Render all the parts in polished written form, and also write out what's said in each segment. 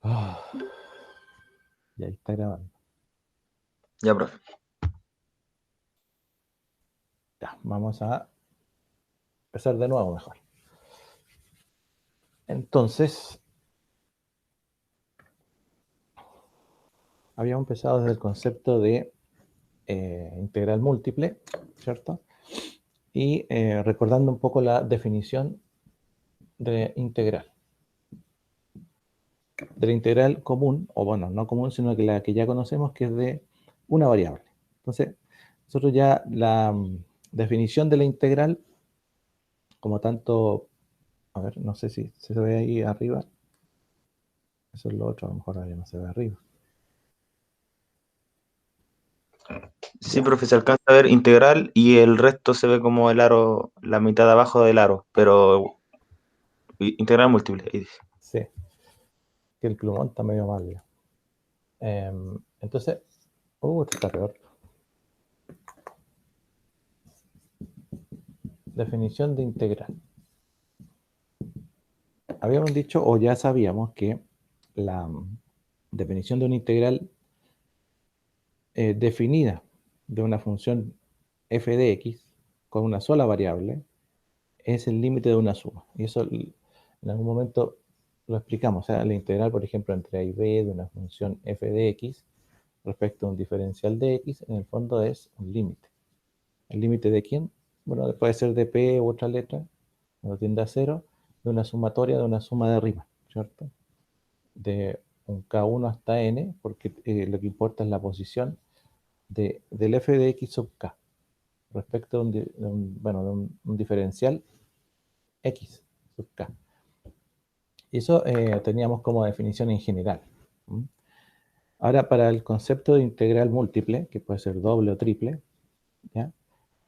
Ah, y ahí está grabando. Ya, profe. Ya, vamos a empezar de nuevo mejor. Entonces, habíamos empezado desde el concepto de integral múltiple, ¿cierto? Y recordando un poco la definición de integral. De la integral común, o bueno, no común, sino que la que ya conocemos, que es de una variable. Entonces, nosotros ya la definición de la integral, como tanto, a ver, no sé si se ve ahí arriba, eso es lo otro, a lo mejor ahí no se ve arriba. Sí, ¿Ya? profe, se alcanza a ver integral y el resto se ve como el aro, la mitad de abajo del aro, pero integral múltiple, ahí dice. Sí, que el plumón está medio mal ya. Entonces, esto está peor. Definición de integral. Habíamos dicho, o ya sabíamos, que la definición de una integral definida de una función f de x con una sola variable es el límite de una suma. Y eso en algún momento lo explicamos. O sea, la integral, por ejemplo, entre a y b de una función f de x respecto a un diferencial de x, en el fondo es un límite. ¿El límite de quién? Bueno, puede ser de p u otra letra, cuando tiende a cero, de una sumatoria de una suma de arriba, ¿cierto? De un k1 hasta n, porque lo que importa es la posición del f de x sub k respecto a un diferencial x sub k. Y eso teníamos como definición en general. ¿Mm? Ahora, para el concepto de integral múltiple, que puede ser doble o triple, ¿ya?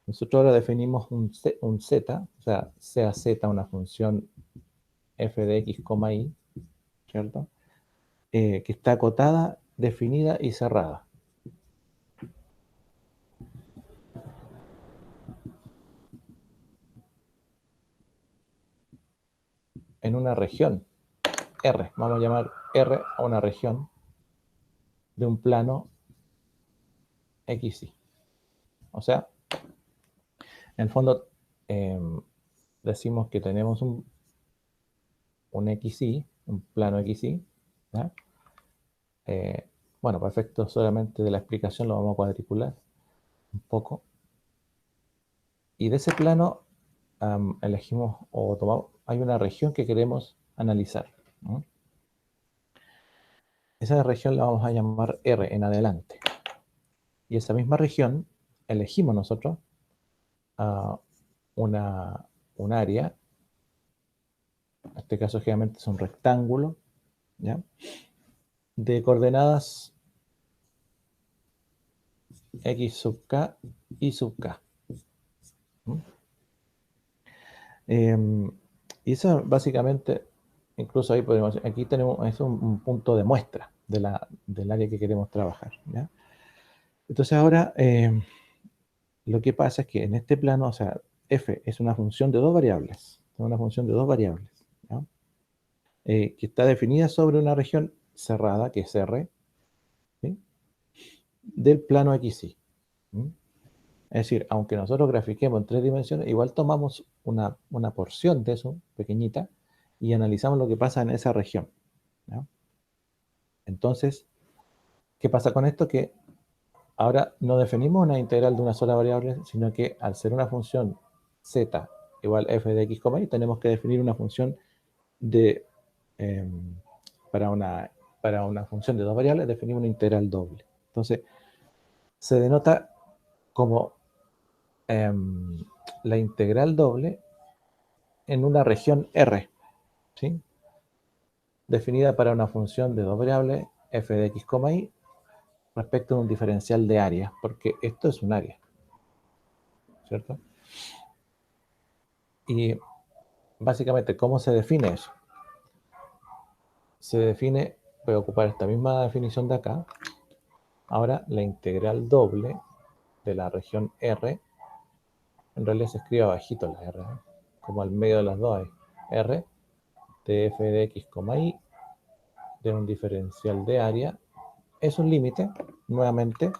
Nosotros ahora definimos un z, o sea z una función f de x, y, ¿cierto? Que está acotada, definida y cerrada. En una región R, vamos a llamar R a una región de un plano XY. O sea, en el fondo eh, decimos que tenemos un XY, un plano XY, ¿ya? Bueno, para efectos solamente de la explicación lo vamos a cuadricular un poco. Y de ese plano elegimos o tomamos, hay una región que queremos analizar, ¿no? Esa región la vamos a llamar R en adelante. Y esa misma región elegimos nosotros uh, un área, en este caso generalmente es un rectángulo, ¿ya? De coordenadas x sub k y sub k. ¿Mm? Y eso básicamente, incluso ahí podemos, aquí tenemos es un punto de muestra del área que queremos trabajar, ¿ya? Entonces ahora lo que pasa es que en este plano, o sea, f es una función de dos variables, ¿ya? Que está definida sobre una región cerrada, que es R, ¿sí? Del plano XY. ¿Mm? Es decir, aunque nosotros grafiquemos en tres dimensiones, igual tomamos una porción de eso, pequeñita, y analizamos lo que pasa en esa región, ¿ya? Entonces, ¿qué pasa con esto? Que ahora no definimos una integral de una sola variable, sino que al ser una función z igual f de x, y, tenemos que definir una función de, eh, para, una función de dos variables, definimos una integral doble. Entonces, se denota como eh, la integral doble en una región R, ¿sí? Definida para una función de dos variables, f de x, y, respecto a un diferencial de área, porque esto es un área, ¿cierto? Y básicamente, ¿cómo se define eso? Se define, voy a ocupar esta misma definición de acá, ahora la integral doble de la región R, en realidad se escribe abajito la R, ¿eh? Como al medio de las dos hay R de f de x, y de un diferencial de área es un límite, nuevamente,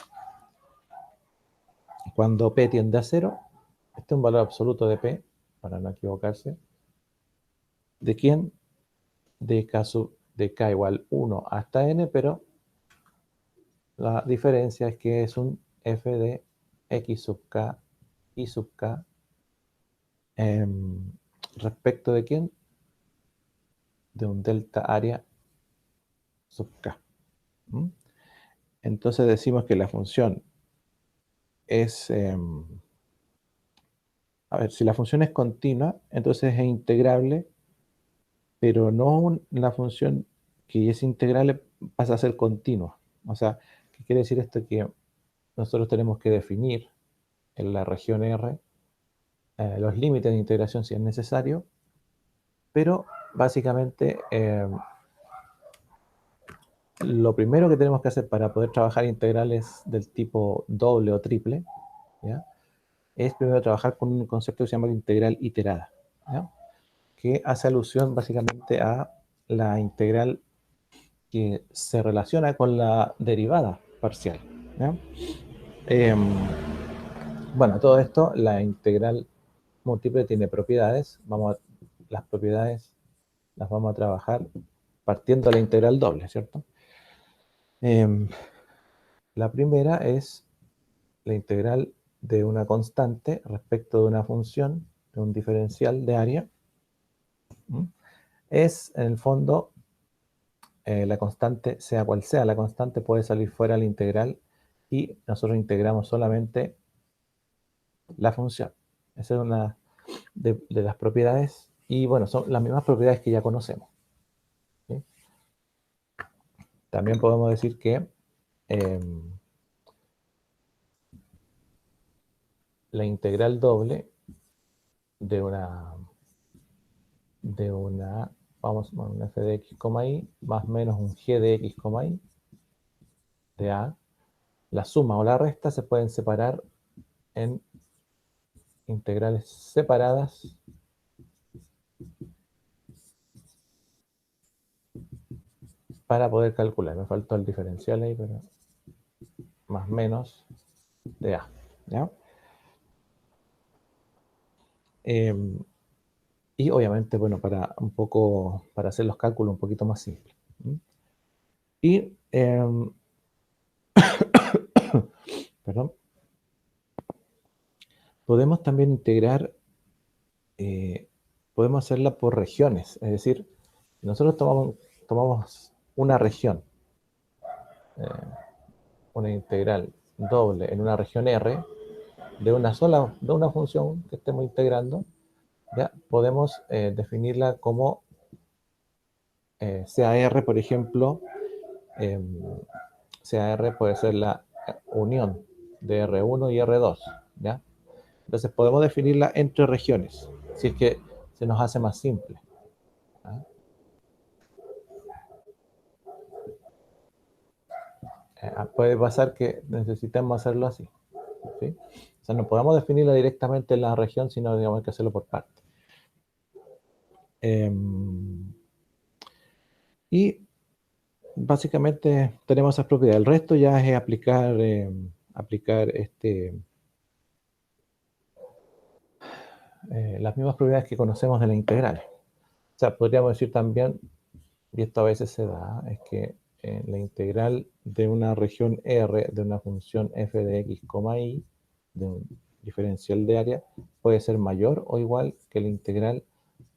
cuando P tiende a 0, este es un valor absoluto de P, para no equivocarse, ¿de quién? De K igual 1 hasta N, pero la diferencia es que es un f de x sub k y sub k respecto de quién? De un delta área sub k. ¿Mm? Entonces decimos que la función es, a ver, si la función es continua, entonces es integrable, pero no la función que es integrable pasa a ser continua. O sea, ¿qué quiere decir esto? Que nosotros tenemos que definir en la región R los límites de integración si es necesario, pero básicamente lo primero que tenemos que hacer para poder trabajar integrales del tipo doble o triple, ¿ya? Es primero trabajar con un concepto que se llama integral iterada, ¿ya? Que hace alusión básicamente a la integral que se relaciona con la derivada parcial, ¿ya? Em, bueno, todo esto, la integral múltiple tiene propiedades. Las propiedades las vamos a trabajar partiendo de la integral doble, ¿cierto? Em, la primera es la integral de una constante respecto de una función, de un diferencial de área. ¿Mm? Es, en el fondo, la constante, sea cual sea, la constante puede salir fuera de la integral y nosotros integramos solamente la función. Esa es una de las propiedades y bueno, son las mismas propiedades que ya conocemos, ¿sí? También podemos decir que la integral doble de una, vamos, un f de x, y más o menos un g de x, y de a, la suma o la resta se pueden separar en integrales separadas para poder calcular. Me faltó el diferencial ahí, pero más menos de a, ¿ya? Y obviamente, bueno, para hacer los cálculos un poquito más simples. Y, perdón, podemos también integrar, podemos hacerla por regiones, es decir, nosotros tomamos una región, eh, una integral doble en una región R de una función que estemos integrando, ya podemos definirla como sea R, por ejemplo, eh, sea R puede ser la unión de R1 y R2, ¿ya? Entonces podemos definirla entre regiones, si es que se nos hace más simple, ¿ah? Puede pasar que necesitemos hacerlo así, ¿sí? O sea, no podemos definirla directamente en la región, sino digamos que hacerlo por parte. Y básicamente tenemos esas propiedades. El resto ya es aplicar las mismas propiedades que conocemos de la integral. O sea, podríamos decir también, y esto a veces se da, es que la integral de una región R de una función f de x, y, de un diferencial de área, puede ser mayor o igual que la integral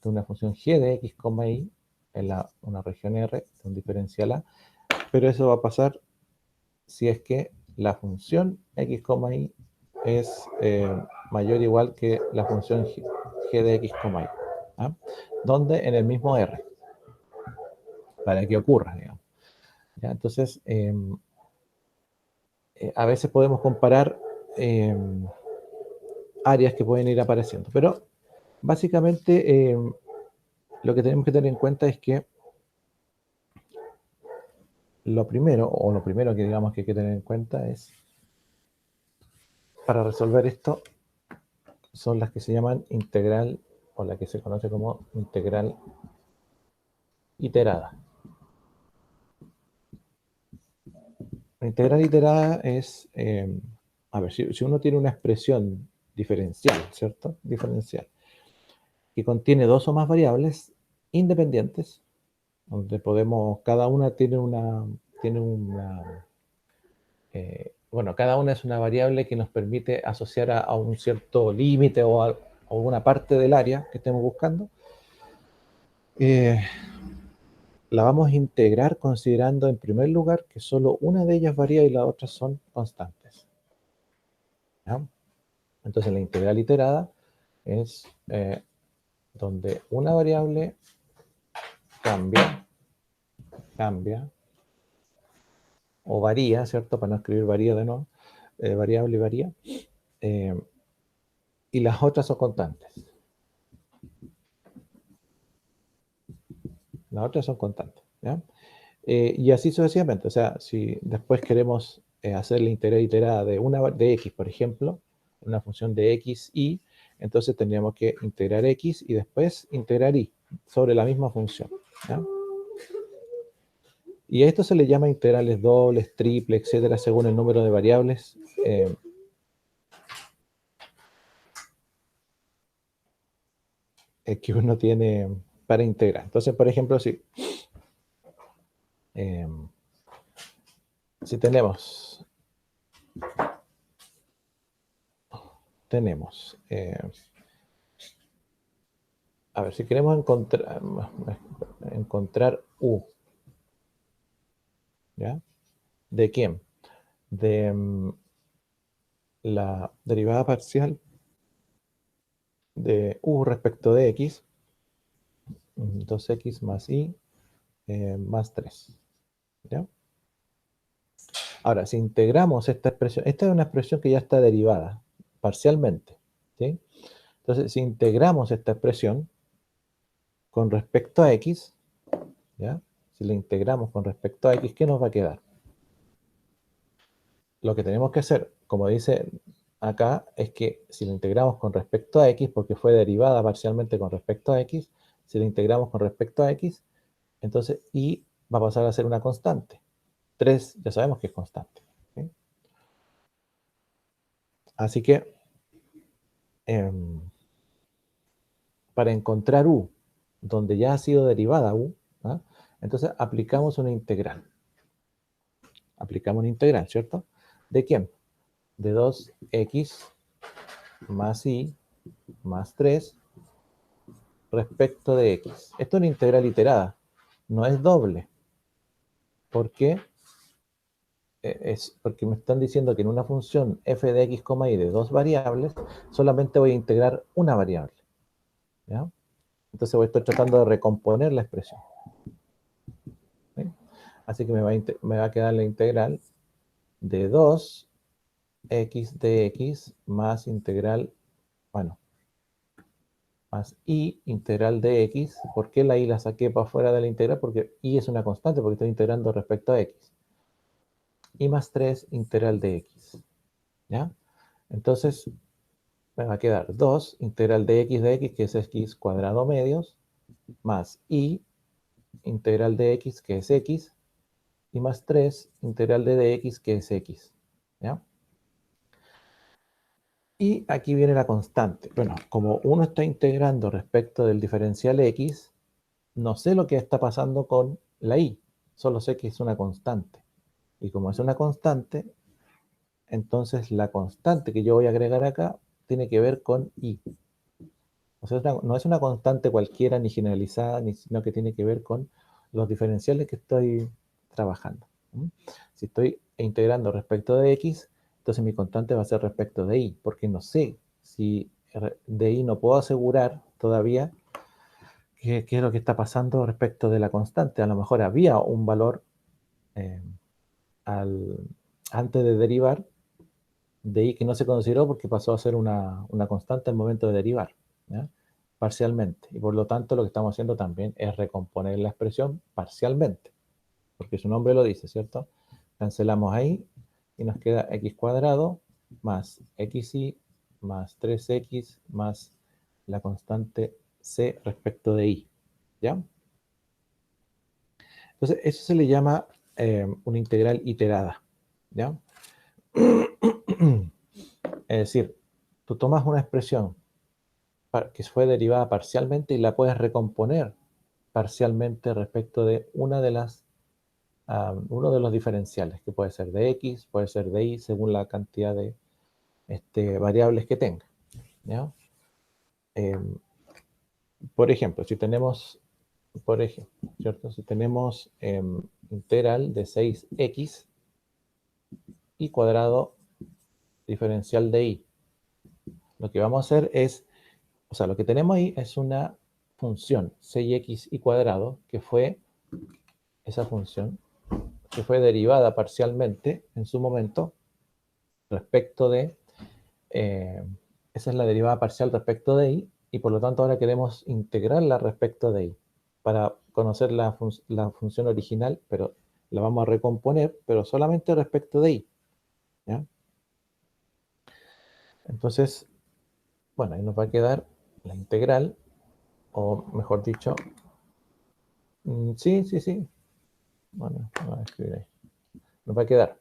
de una función g de x, y en una región R de un diferencial a, pero eso va a pasar si es que la función x, y es mayor o igual que la función g de x, y, ¿ah? Donde en el mismo R, para que ocurra, digamos. ¿Ya? Entonces, a veces podemos comparar eh, áreas que pueden ir apareciendo, pero básicamente lo que tenemos que tener en cuenta es que lo primero que digamos que hay que tener en cuenta es, para resolver esto, son las que se llaman integral, o la que se conoce como integral iterada. La integral iterada es, a ver, si uno tiene una expresión diferencial, ¿cierto? Diferencial, que contiene dos o más variables independientes, donde podemos, cada una bueno, cada una es una variable que nos permite asociar a un cierto límite o a alguna parte del área que estemos buscando. La vamos a integrar considerando en primer lugar que solo una de ellas varía y las otras son constantes. ¿Ya? Entonces la integral iterada es donde una variable cambia o varía, ¿cierto? Para no escribir varía de nuevo, variable y varía, y las otras son constantes. Las otras son constantes, ¿ya? Y así sucesivamente. O sea, si después queremos hacer la integral iterada de x, por ejemplo, una función de x, y, entonces tendríamos que integrar x y después integrar y sobre la misma función, ¿ya? Y a esto se le llama integrales dobles, triples, etcétera, según el número de variables que uno tiene para integrar. Entonces, por ejemplo, eh, si tenemos a ver, si queremos encontrar u, ¿ya? ¿De quién? De la derivada parcial de u respecto de x, 2x más y más 3, ¿ya? Ahora, si integramos esta expresión, esta es una expresión que ya está derivada parcialmente, ¿sí? Entonces, si integramos esta expresión con respecto a x, ¿ya? Si la integramos con respecto a x, ¿qué nos va a quedar? Lo que tenemos que hacer, como dice acá, es que si la integramos con respecto a x, porque fue derivada parcialmente con respecto a x, si la integramos con respecto a x, entonces y va a pasar a ser una constante. 3 ya sabemos que es constante, ¿sí? Así que para encontrar u, donde ya ha sido derivada u, ¿ah? Entonces aplicamos una integral. Aplicamos una integral, ¿cierto? ¿De quién? De 2x más y más 3 respecto de x. Esto es una integral iterada, no es doble. ¿Por qué? Es porque me están diciendo que en una función f de x, y de dos variables, solamente voy a integrar una variable, ¿ya? Entonces voy a estar tratando de recomponer la expresión, ¿sí? Así que me va a quedar la integral de 2x de x más integral, bueno, más y integral de x. ¿Por qué la y la saqué para afuera de la integral? Porque y es una constante, porque estoy integrando respecto a x. Y más 3 integral de x, ¿ya? Entonces me va a quedar 2 integral de x, que es x cuadrado medios, más y integral de x, que es x, y más 3 integral de dx, que es x, ¿ya? Y aquí viene la constante. Bueno, como uno está integrando respecto del diferencial x, no sé lo que está pasando con la y, solo sé que es una constante. Y como es una constante, entonces la constante que yo voy a agregar acá tiene que ver con y. O sea, no es una constante cualquiera ni generalizada, sino que tiene que ver con los diferenciales que estoy trabajando. ¿Mm? Si estoy integrando respecto de x, entonces mi constante va a ser respecto de y, porque no sé si de y no puedo asegurar todavía qué es lo que está pasando respecto de la constante. A lo mejor había un valor eh, al, antes de derivar de y que no se consideró porque pasó a ser una constante al momento de derivar, ¿ya? Parcialmente. Y por lo tanto lo que estamos haciendo también es recomponer la expresión parcialmente, porque su nombre lo dice, ¿cierto? Cancelamos ahí y nos queda x cuadrado más xy más 3x más la constante c respecto de y, ¿ya? Entonces eso se le llama una integral iterada, ¿ya? Es decir, tú tomas una expresión que fue derivada parcialmente y la puedes recomponer parcialmente respecto de uno de los diferenciales, que puede ser de x, puede ser de y, según la cantidad de variables que tenga, ¿ya? Em, por ejemplo, si tenemos, ¿cierto? Si tenemos integral de 6x y cuadrado diferencial de y, lo que vamos a hacer es, o sea, lo que tenemos ahí es una función 6x y cuadrado, que fue esa función, que fue derivada parcialmente en su momento respecto de, eh, esa es la derivada parcial respecto de y por lo tanto ahora queremos integrarla respecto de y para conocer la función original, pero la vamos a recomponer, pero solamente respecto de y, ¿ya? Entonces, bueno, ahí nos va a quedar la integral, o mejor dicho, sí, sí, sí, bueno, vamos a escribir ahí. Nos va a quedar,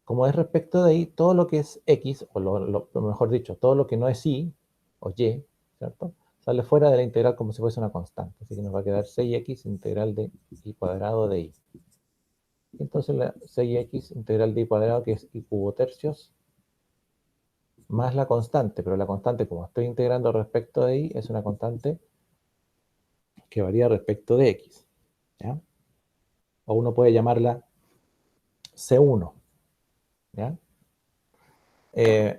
como es respecto de y, todo lo que es x, o mejor dicho, todo lo que no es y o y, ¿cierto? Sale fuera de la integral como si fuese una constante. Así que nos va a quedar 6x integral de y cuadrado de y. Y entonces la 6x integral de y cuadrado, que es y cubo tercios, más la constante, pero la constante, como estoy integrando respecto de y, es una constante que varía respecto de x, ¿ya? O uno puede llamarla C1, ¿ya? Eh,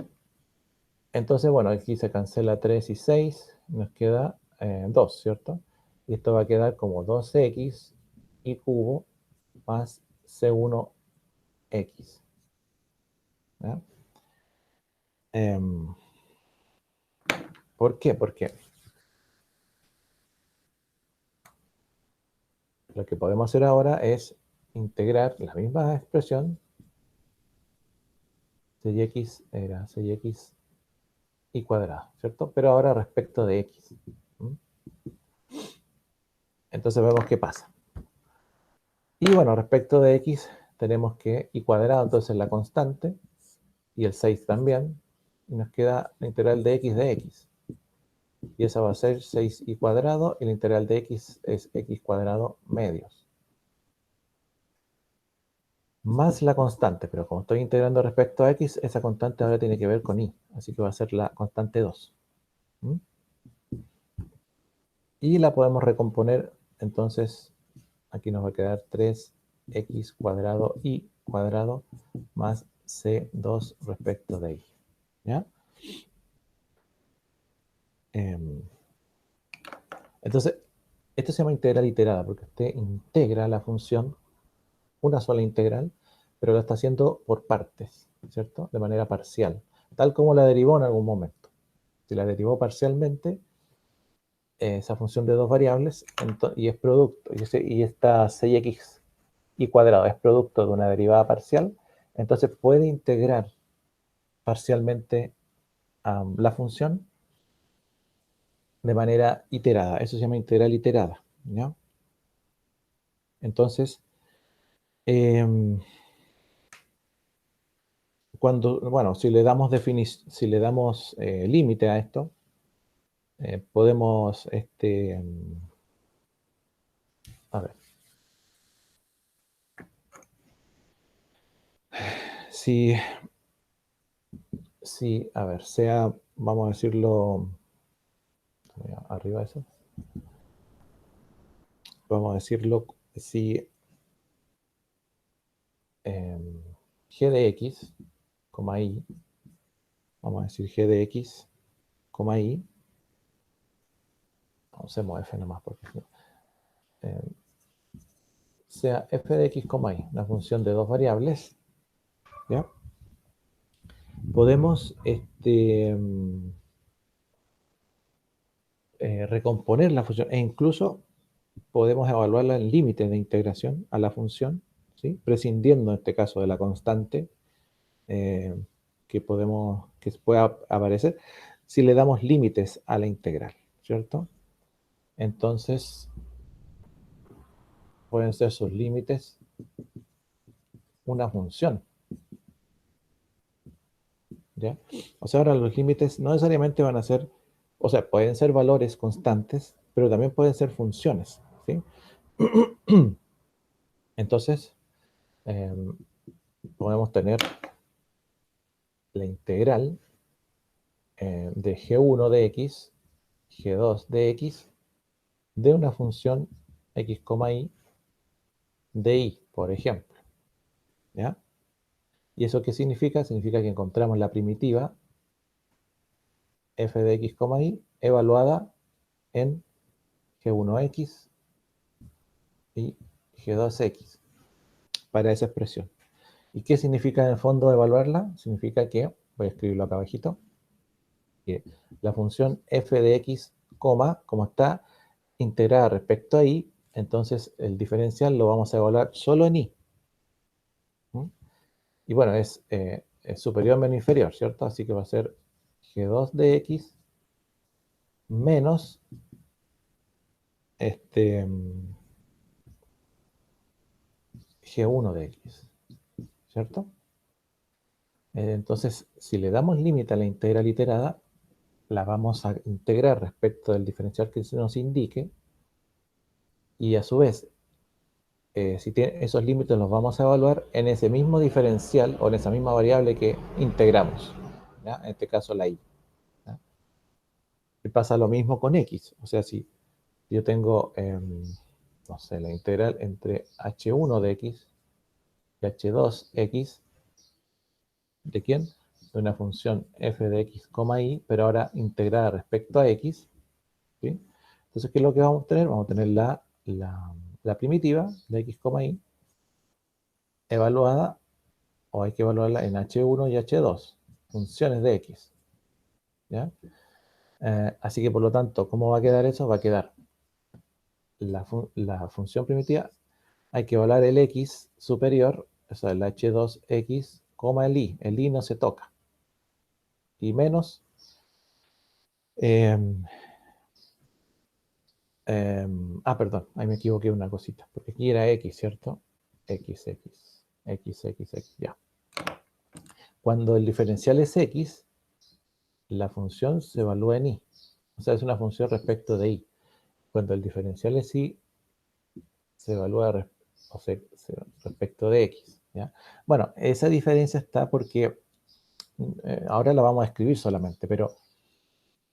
Entonces, bueno, aquí se cancela 3 y 6, nos queda 2, ¿cierto? Y esto va a quedar como 2x y cubo más C1x. ¿Ya? Em, ¿Por qué? Porque lo que podemos hacer ahora es integrar la misma expresión, 6x era 6x y cuadrado, ¿cierto? Pero ahora respecto de x. ¿Mm? Entonces vemos qué pasa. Y bueno, respecto de x tenemos que y cuadrado, entonces la constante, y el 6 también, y nos queda la integral de x. Y esa va a ser 6 y cuadrado, y la integral de x es x cuadrado medios. Más la constante, pero como estoy integrando respecto a x, esa constante ahora tiene que ver con y, así que va a ser la constante 2. ¿Mm? Y la podemos recomponer, entonces aquí nos va a quedar 3x cuadrado y cuadrado más c2 respecto de y. ¿Ya? Entonces, esto se llama integral iterada, porque usted integra la función, una sola integral, pero lo está haciendo por partes, ¿cierto? De manera parcial, tal como la derivó en algún momento. Si la derivó parcialmente, esa función de dos variables, y es producto, y esta 6x y cuadrado es producto de una derivada parcial, entonces puede integrar parcialmente la función de manera iterada. Eso se llama integral iterada, ¿ya? Entonces, em, bueno, si le damos límite a esto, podemos, a ver, si, a ver, vamos a decirlo, arriba eso, vamos a decirlo, si g de x, y, vamos a decir g de x, y, usemos f nomás porque eh, sea f de x, y, una función de dos variables, ¿ya? Podemos recomponer la función e incluso podemos evaluarla en límites de integración a la función, ¿sí? Prescindiendo en este caso de la constante eh, que pueda aparecer si le damos límites a la integral, ¿cierto? Entonces pueden ser sus límites una función, ¿ya? O sea, ahora los límites no necesariamente van a ser, o sea, pueden ser valores constantes, pero también pueden ser funciones, ¿sí? Entonces, em, podemos tener la integral de g1 de x, g2 de x, de una función x, y de y, por ejemplo, ¿ya? ¿Y eso qué significa? Significa que encontramos la primitiva f de x, y evaluada en g1x y g2x para esa expresión. ¿Y qué significa en el fondo evaluarla? Significa que, voy a escribirlo acá abajito, que la función f de x, como está integrada respecto a y, entonces el diferencial lo vamos a evaluar solo en y. ¿Mm? Y bueno, es superior menos inferior, ¿cierto? Así que va a ser g2 de x menos este, g1 de x, ¿cierto? Entonces, si le damos límite a la integral iterada, la vamos a integrar respecto del diferencial que se nos indique, y a su vez, si tiene esos límites los vamos a evaluar en ese mismo diferencial o en esa misma variable que integramos, ¿ya? En este caso la y. ¿Ya? Y pasa lo mismo con x, o sea, si yo tengo, no sé, la integral entre h1 de x y h2x, ¿de quién? De una función f de x, y, pero ahora integrada respecto a x, ¿sí? Entonces, ¿qué es lo que vamos a tener? Vamos a tener la primitiva de x, y evaluada, o hay que evaluarla en h1 y h2, funciones de x, ¿ya? Así que, por lo tanto, ¿cómo va a quedar eso? Va a quedar la función primitiva, hay que evaluar el x superior, o sea, el h2x, el y. El y no se toca. Y menos, em, perdón, ahí me equivoqué una cosita, porque aquí era x, ¿cierto? X, ya. Cuando el diferencial es x, la función se evalúa en y. O sea, es una función respecto de y. Cuando el diferencial es y, se evalúa respecto de x, ¿ya? Bueno, esa diferencia está porque ahora la vamos a escribir solamente, pero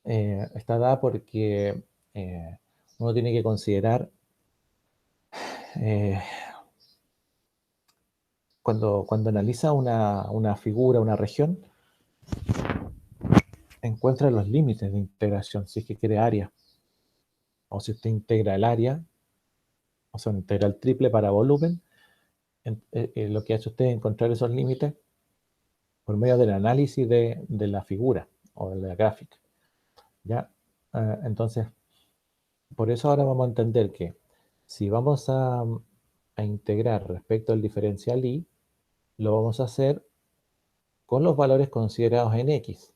está dada porque uno tiene que considerar eh, cuando analiza una figura, una región, encuentra los límites de integración, si es que quiere área, o si usted integra el área, o sea, una integral triple para volumen, lo que hace usted es encontrar esos límites por medio del análisis de la figura o de la gráfica, ¿ya? Entonces, por eso ahora vamos a entender que si vamos a integrar respecto al diferencial y, lo vamos a hacer con los valores considerados en x.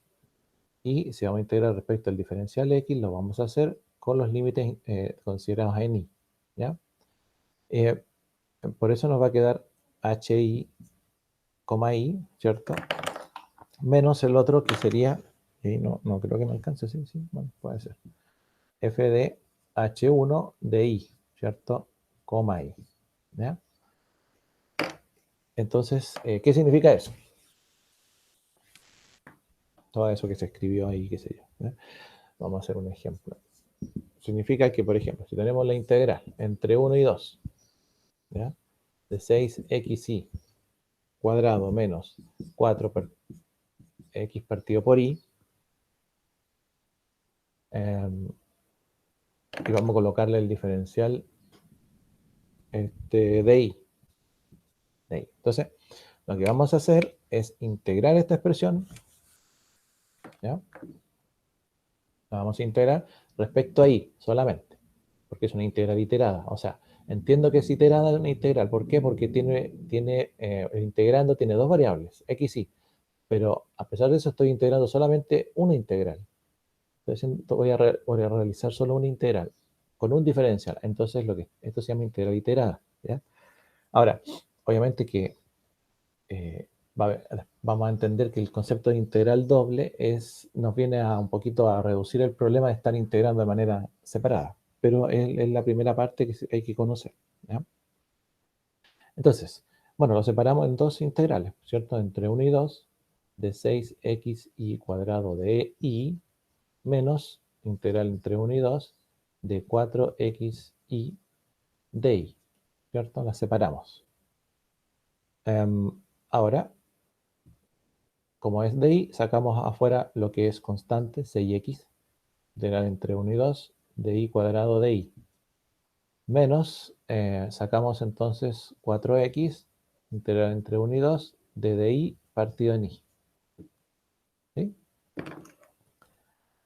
Y si vamos a integrar respecto al diferencial x, lo vamos a hacer con los límites considerados en y, ¿ya? Eh, por eso nos va a quedar hi, i, ¿cierto? Menos el otro que sería, y no creo que me alcance, sí, bueno, puede ser, f de h1 de i, ¿cierto? I, ¿ya? Entonces, ¿qué significa eso? Todo eso que se escribió ahí, qué sé yo, ¿ya? Vamos a hacer un ejemplo. Significa que, por ejemplo, si tenemos la integral entre 1 y 2, ¿ya? De 6xy cuadrado menos 4 x partido por y, y vamos a colocarle el diferencial de y. Entonces, lo que vamos a hacer es integrar esta expresión, ¿ya? La vamos a integrar respecto a y solamente, porque es una integral iterada. O sea, entiendo que es iterada una integral. ¿Por qué? Porque el integrando tiene dos variables, x y. Pero a pesar de eso estoy integrando solamente una integral. Entonces voy a realizar solo una integral con un diferencial. Entonces esto se llama integral iterada, ¿ya? Ahora, obviamente que vamos a entender que el concepto de integral doble nos viene a un poquito a reducir el problema de estar integrando de manera separada, pero es la primera parte que hay que conocer, ¿ya? Entonces, bueno, lo separamos en dos integrales, ¿cierto? Entre 1 y 2, de 6xy cuadrado de y menos integral entre 1 y 2 de 4xy de y, ¿cierto? Las separamos. Ahora, como es de y, sacamos afuera lo que es constante, 6x, integral entre 1 y 2 de y cuadrado de y. Menos, sacamos entonces 4x, integral entre 1 y 2 de di partido en y. ¿Sí?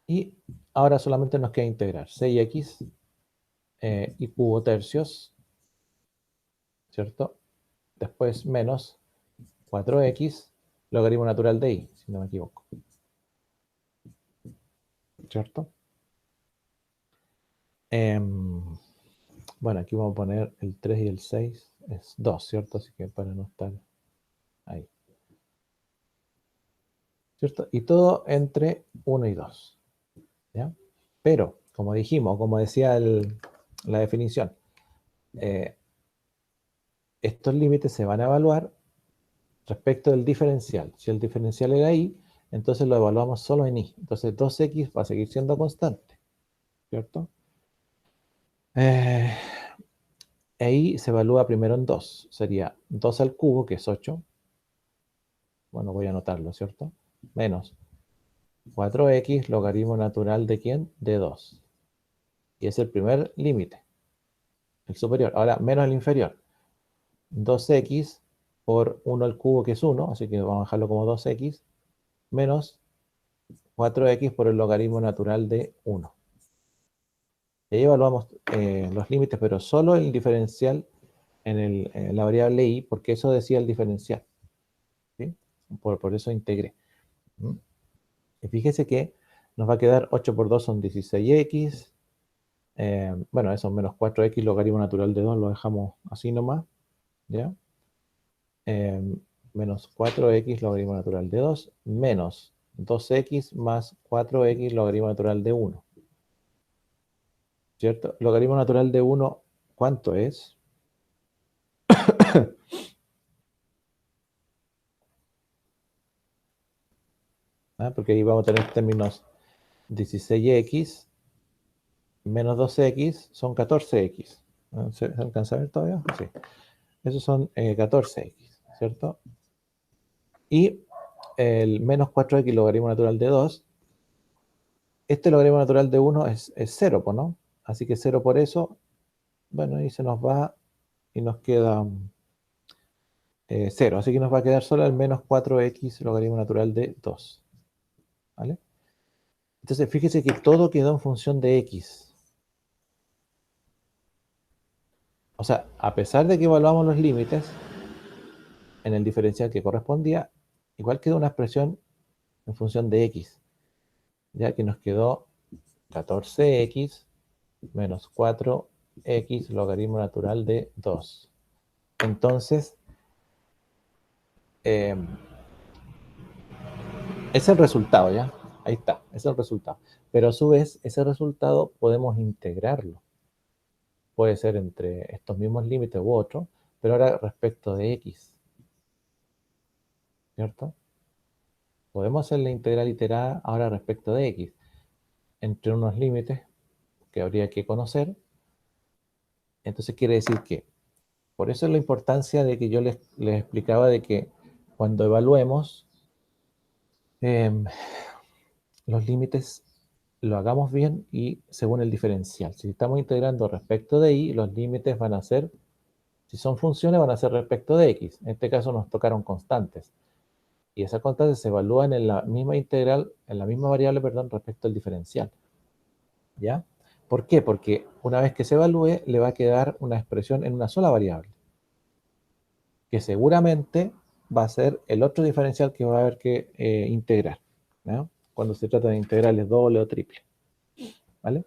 Y ahora solamente nos queda integrar 6x y cubo tercios, ¿cierto? Después menos 4x logaritmo natural de y, si no me equivoco. ¿Cierto? Bueno, aquí vamos a poner el 3 y el 6, es 2, ¿cierto? Así que para no estar ahí. ¿Cierto? Y todo entre 1 y 2. ¿Ya? Pero, como dijimos, como decía la definición, estos límites se van a evaluar respecto del diferencial. Si el diferencial era y, entonces lo evaluamos solo en y. Entonces 2x va a seguir siendo constante, ¿cierto? Y se evalúa primero en 2. Sería 2 al cubo, que es 8. Bueno, voy a anotarlo, ¿cierto? Menos 4x logaritmo natural de ¿quién? De 2. Y es el primer límite, el superior. Ahora, menos el inferior. 2x por 1 al cubo, que es 1, así que vamos a dejarlo como 2x, menos 4x por el logaritmo natural de 1. Y ahí evaluamos los límites, pero solo el diferencial en la variable y, porque eso decía el diferencial. ¿Sí? Por eso integré. ¿Mm? Y fíjese que nos va a quedar 8 por 2 son 16x. Bueno, eso menos 4x logaritmo natural de 2 lo dejamos así nomás. ¿Ya? Menos 4x logaritmo natural de 2 menos 2x más 4x logaritmo natural de 1. ¿Cierto? Logaritmo natural de 1, ¿cuánto es? Porque ahí vamos a tener términos 16x menos 2x son 14x. ¿Se alcanza a ver todavía? Sí. Esos son 14x, ¿cierto? Y el menos 4x logaritmo natural de 2, este logaritmo natural de 1 es 0, ¿no? Así que 0 por eso, bueno, ahí se nos va y nos queda 0. Así que nos va a quedar solo el menos 4x logaritmo natural de 2. ¿Vale? Entonces, fíjese que todo quedó en función de x. O sea, a pesar de que evaluamos los límites en el diferencial que correspondía, igual quedó una expresión en función de x, ya que nos quedó 14x menos 4x logaritmo natural de 2. Entonces, eh, es el resultado, ¿ya? Ahí está, es el resultado. Pero a su vez, ese resultado podemos integrarlo. Puede ser entre estos mismos límites u otros, pero ahora respecto de x, ¿cierto? Podemos hacer la integral iterada ahora respecto de x, entre unos límites que habría que conocer. Entonces quiere decir que, por eso es la importancia de que yo les explicaba de que cuando evaluemos los límites, lo hagamos bien y según el diferencial. Si estamos integrando respecto de y, los límites van a ser, si son funciones, van a ser respecto de x. En este caso nos tocaron constantes. Y esas constantes se evalúan en la misma integral, en la misma variable, perdón, respecto al diferencial. ¿Ya? ¿Por qué? Porque una vez que se evalúe, le va a quedar una expresión en una sola variable, que seguramente va a ser el otro diferencial que va a haber que integrar, ¿no? Cuando se trata de integrales doble o triple. ¿Vale?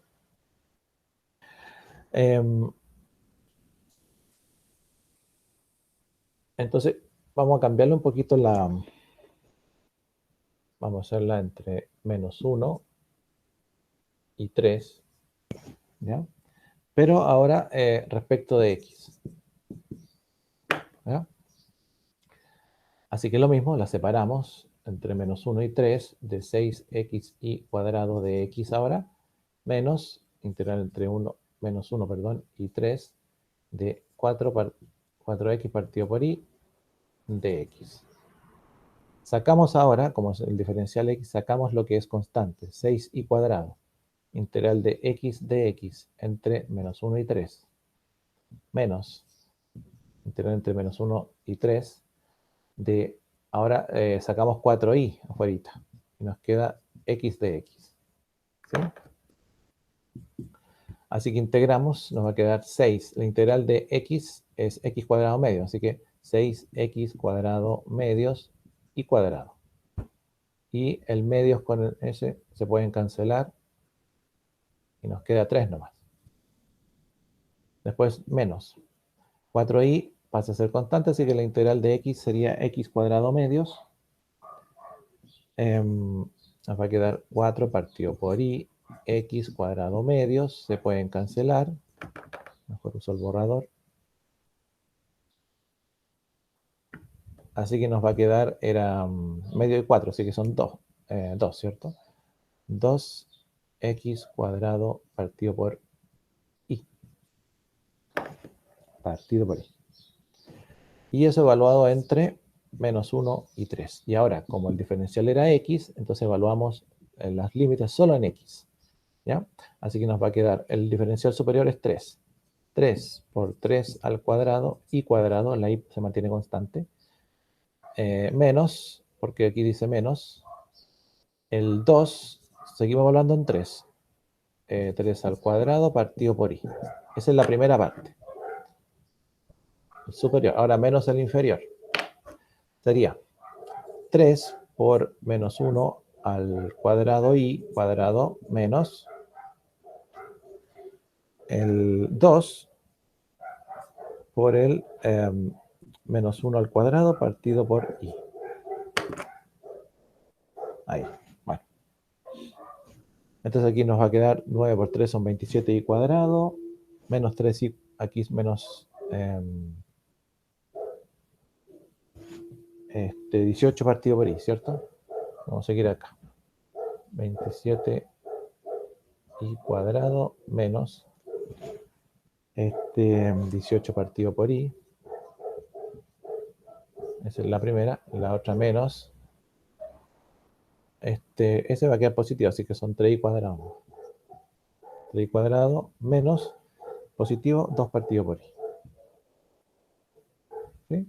Entonces, vamos a cambiarle un poquito la... Vamos a hacerla entre menos 1 y 3, ¿ya? Pero ahora respecto de x, ¿ya? Así que lo mismo, la separamos entre menos 1 y 3 de 6xy cuadrado de x ahora, menos integral entre 1, menos 1, perdón, y 3 de 4x partido por y de x. Sacamos ahora, como es el diferencial x, sacamos lo que es constante, 6y cuadrado, integral de x entre menos 1 y 3, menos integral entre menos 1 y 3 de, ahora sacamos 4y afuera, y nos queda x de x. ¿Sí? Así que integramos, nos va a quedar 6. La integral de x es x cuadrado medio, así que 6x cuadrado medios y cuadrado. Y el medios con el s se pueden cancelar y nos queda 3 nomás. Después menos 4y pasa a ser constante, así que la integral de x sería x cuadrado medios. Nos va a quedar 4 partido por y, x cuadrado medios, se pueden cancelar. Mejor uso el borrador. Así que nos va a quedar, era medio de 4, así que son 2, 2, ¿cierto? 2x cuadrado partido por y. Partido por y. Y eso evaluado entre menos 1 y 3. Y ahora, como el diferencial era x, entonces evaluamos las límites solo en x. ¿Ya? Así que nos va a quedar, el diferencial superior es 3. 3 por 3 al cuadrado, y cuadrado, la y se mantiene constante, menos, porque aquí dice menos, el 2, seguimos hablando en 3. 3 al cuadrado partido por y. Esa es la primera parte. El superior. Ahora menos el inferior. Sería 3 por menos 1 al cuadrado y cuadrado menos el 2 por el menos 1 al cuadrado partido por y. Ahí. Bueno. Entonces aquí nos va a quedar 9 por 3 son 27 y cuadrado, menos 3 y aquí es menos 18 partido por y, ¿cierto? Vamos a seguir acá. 27 y cuadrado menos 18 partido por y. Esa es la primera. La otra menos. Ese va a quedar positivo, así que son 3 y cuadrado. 3 y cuadrado menos positivo 2 partido por y. ¿Sí?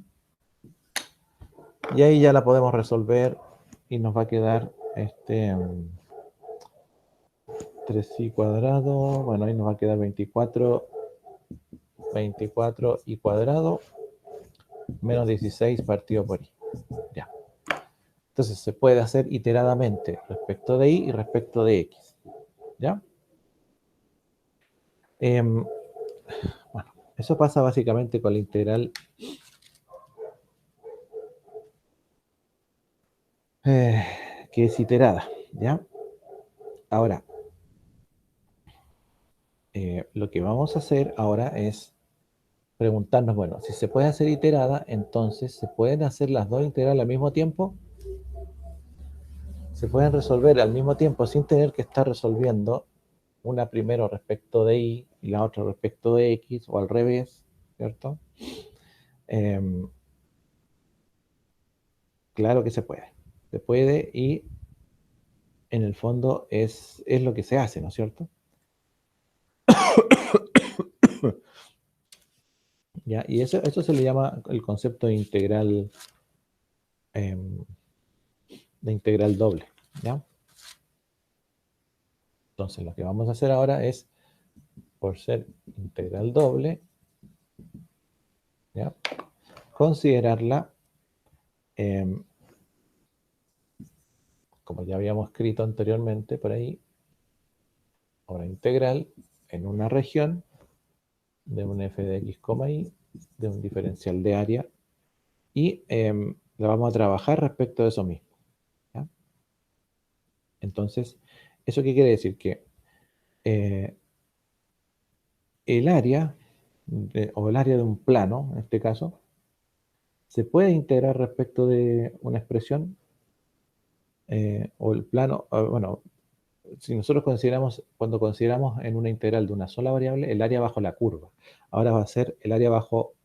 Y ahí ya la podemos resolver y nos va a quedar 3y cuadrado. Bueno, ahí nos va a quedar 24 y cuadrado menos 16 partido por y. Ya. Entonces se puede hacer iteradamente respecto de y respecto de x. ¿Ya? Bueno, eso pasa básicamente con la integral que es iterada. ¿Ya? Ahora, lo que vamos a hacer ahora es preguntarnos, bueno, si se puede hacer iterada, entonces ¿se pueden hacer las dos integrales al mismo tiempo? Se pueden resolver al mismo tiempo sin tener que estar resolviendo una primero respecto de y la otra respecto de x, o al revés, ¿cierto? Claro que se puede. Se puede, y en el fondo es lo que se hace, ¿no es cierto? ¿Ya? Y eso se le llama el concepto de integral doble. ¿Ya? Entonces lo que vamos a hacer ahora es, por ser integral doble, ¿ya?, considerarla, como ya habíamos escrito anteriormente por ahí, ahora integral en una región de un f de x, y, de un diferencial de área y la vamos a trabajar respecto de eso mismo. ¿Ya? Entonces, ¿eso qué quiere decir? Que el área, o el área de un plano, en este caso, se puede integrar respecto de una expresión, o el plano, bueno, si nosotros consideramos, cuando consideramos en una integral de una sola variable, el área bajo la curva. Ahora va a ser el área bajo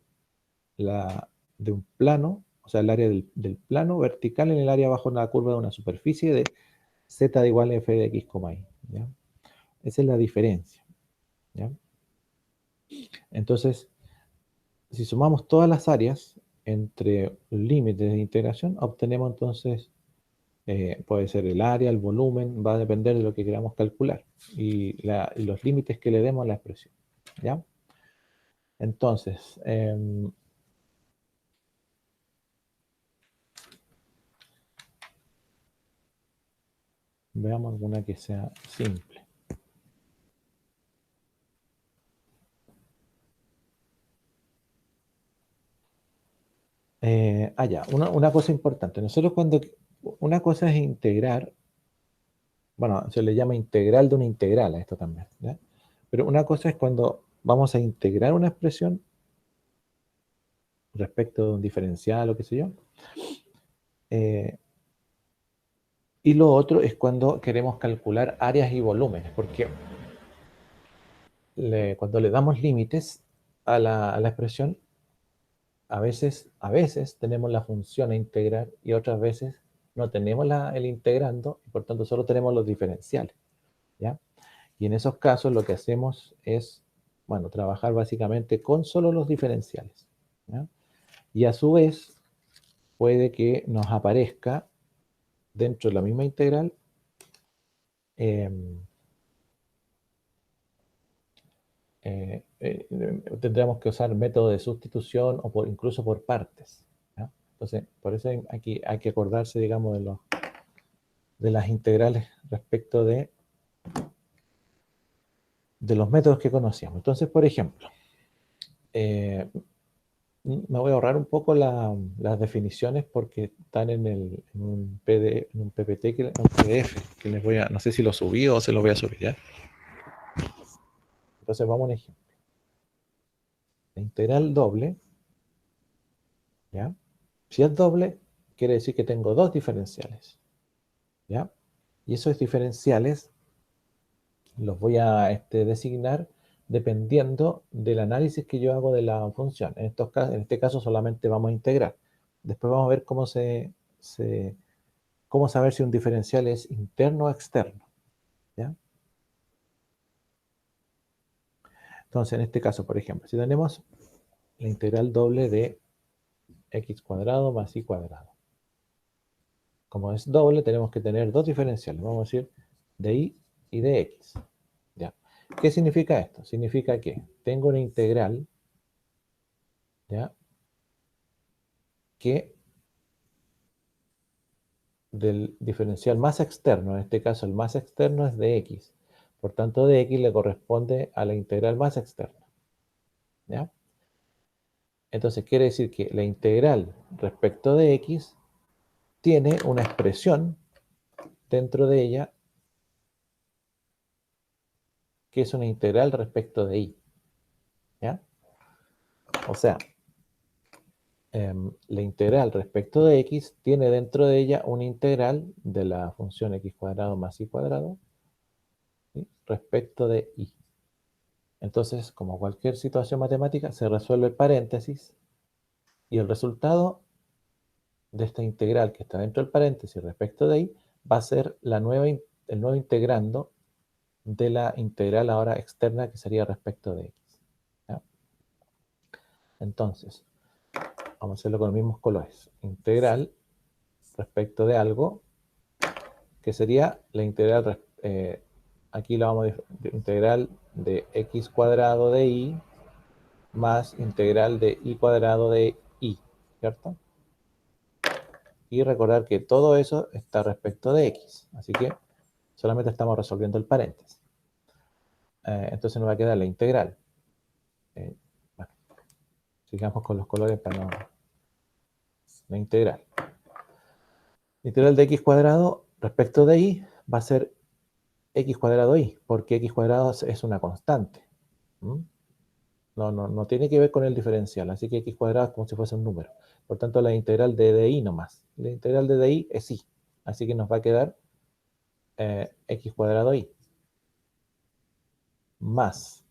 de un plano, o sea, el área del plano vertical en el área bajo la curva de una superficie de z de igual a f de x, y. ¿Ya? Esa es la diferencia. ¿Ya? Entonces, si sumamos todas las áreas entre límites de integración, obtenemos entonces, puede ser el área, el volumen, va a depender de lo que queramos calcular y los límites que le demos a la expresión. ¿Ya? Entonces, veamos alguna que sea simple. Ya, una cosa importante. Nosotros una cosa es integrar, bueno, se le llama integral de una integral a esto también, ¿ya? Pero una cosa es cuando vamos a integrar una expresión respecto de un diferencial o qué sé yo. Y lo otro es cuando queremos calcular áreas y volúmenes, porque cuando le damos límites a la expresión, a veces tenemos la función a integrar y otras veces no tenemos el integrando y por tanto solo tenemos los diferenciales. ¿Ya? Y en esos casos lo que hacemos es, bueno, trabajar básicamente con solo los diferenciales. ¿Ya? Y a su vez puede que nos aparezca dentro de la misma integral, eh, tendríamos que usar método de sustitución o incluso por partes. ¿Ya? Entonces, por eso aquí hay que acordarse, digamos, de las integrales respecto de los métodos que conocíamos. Entonces, por ejemplo, me voy a ahorrar un poco las definiciones porque están en un en un PPT, un PDF, que les voy a, no sé si lo subí o se lo voy a subir, ¿ya? Entonces vamos a un ejemplo. La integral doble, ¿ya? Si es doble, quiere decir que tengo dos diferenciales, ¿ya? Y esos diferenciales los voy a designar dependiendo del análisis que yo hago de la función. En este caso solamente vamos a integrar. Después vamos a ver cómo saber si un diferencial es interno o externo. ¿Ya? Entonces, en este caso, por ejemplo, si tenemos la integral doble de x cuadrado más y cuadrado. Como es doble, tenemos que tener dos diferenciales. Vamos a decir de y de x. ¿Ya? ¿Qué significa esto? Significa que tengo una integral, ¿ya? Que del diferencial más externo, en este caso el más externo es de x. Por tanto, de x le corresponde a la integral más externa. ¿Ya? Entonces quiere decir que la integral respecto de x tiene una expresión dentro de ella que es una integral respecto de y. ¿Ya? O sea, la integral respecto de x tiene dentro de ella una integral de la función x cuadrado más y cuadrado, ¿sí? Respecto de y. Entonces, como cualquier situación matemática, se resuelve el paréntesis y el resultado de esta integral que está dentro del paréntesis respecto de y va a ser el nuevo integrando de la integral ahora externa que sería respecto de x. ¿Ya? Entonces, vamos a hacerlo con los mismos colores. Integral respecto de algo que sería la integral, aquí la vamos a integral de x cuadrado de y más integral de y cuadrado de y, ¿cierto? Y recordar que todo eso está respecto de x, así que solamente estamos resolviendo el paréntesis. Entonces nos va a quedar la integral. Bueno, sigamos con los colores para no... la integral. La integral de x cuadrado respecto de y va a ser x cuadrado y, porque x cuadrado es una constante. No tiene que ver con el diferencial, así que x cuadrado es como si fuese un número. Por tanto, la integral de dy nomás. La integral de dy es y, así que nos va a quedar x cuadrado y más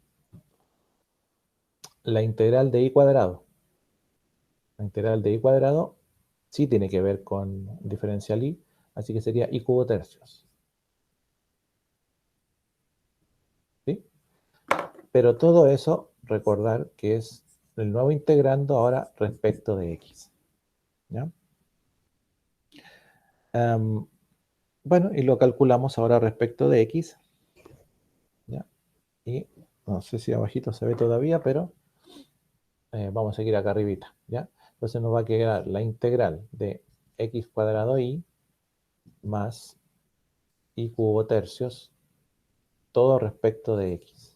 la integral de y cuadrado. La integral de y cuadrado sí tiene que ver con diferencial y, así que sería y cubo tercios. ¿Sí? Pero todo eso, recordar que es el nuevo integrando ahora respecto de x. ¿Ya? Bueno, y lo calculamos ahora respecto de x. ¿Ya? Y no sé si abajito se ve todavía, pero vamos a seguir acá arribita. ¿Ya? Entonces nos va a quedar la integral de x cuadrado y más y cubo tercios, todo respecto de x.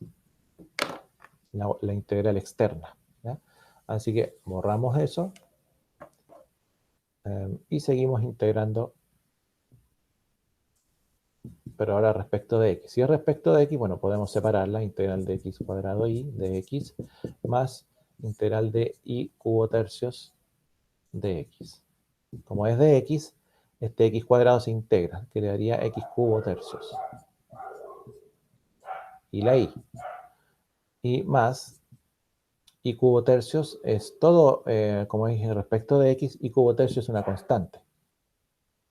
La integral externa. ¿Ya? Así que borramos eso y seguimos integrando, pero ahora respecto de x. Si es respecto de x, bueno, podemos separar la integral de x cuadrado y de x más integral de y cubo tercios de x. Como es de x, este x cuadrado se integra, que le daría x cubo tercios. Y la y. Y más y cubo tercios es todo, como dije, respecto de x, y cubo tercios es una constante.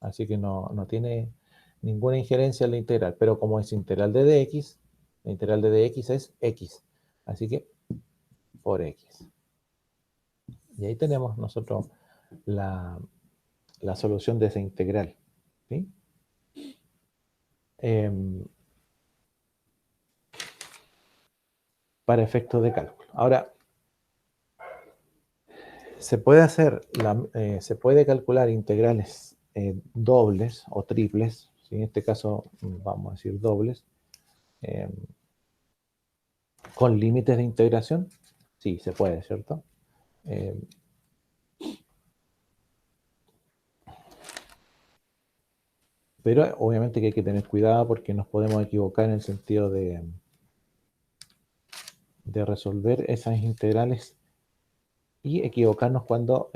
Así que no tiene ninguna injerencia en la integral. Pero como es integral de dx, la integral de dx es x. Así que por x. Y ahí tenemos nosotros la solución de esa integral. ¿Sí? Para efectos de cálculo. Ahora, se puede calcular integrales dobles o triples. ¿Sí? En este caso vamos a decir dobles. ¿Con límites de integración? Sí, se puede, ¿cierto? Pero obviamente que hay que tener cuidado porque nos podemos equivocar en el sentido de resolver esas integrales y equivocarnos cuando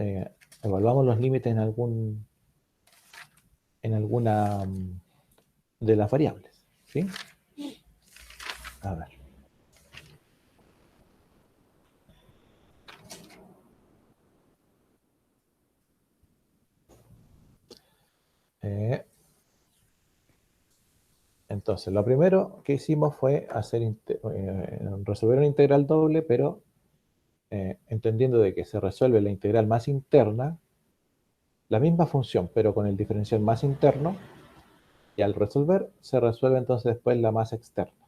evaluamos los límites en alguna de las variables. ¿Sí? A ver. Entonces, lo primero que hicimos fue resolver una integral doble, pero entendiendo de que se resuelve la integral más interna, la misma función, pero con el diferencial más interno, y al resolver se resuelve entonces después la más externa.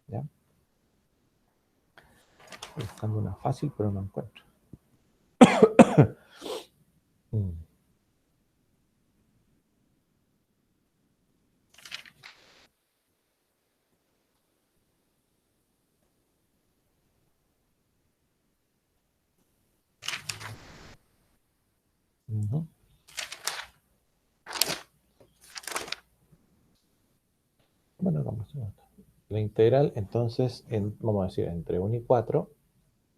¿Ya? Estoy buscando una fácil, pero no encuentro. Bueno, la integral, entonces, vamos a decir, entre 1 y 4,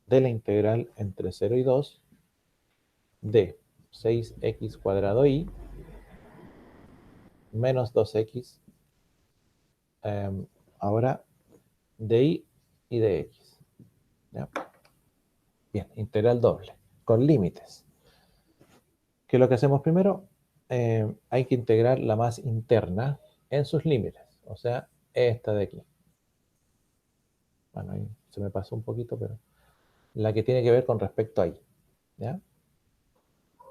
de la integral entre 0 y 2, de 6x cuadrado y menos 2x, ahora de y de x. ¿Ya? Bien, integral doble, con límites. ¿Qué es lo que hacemos primero? Hay que integrar la más interna en sus límites, o sea, esta de aquí. Bueno, ahí se me pasó un poquito, pero la que tiene que ver con respecto a y. ¿Ya?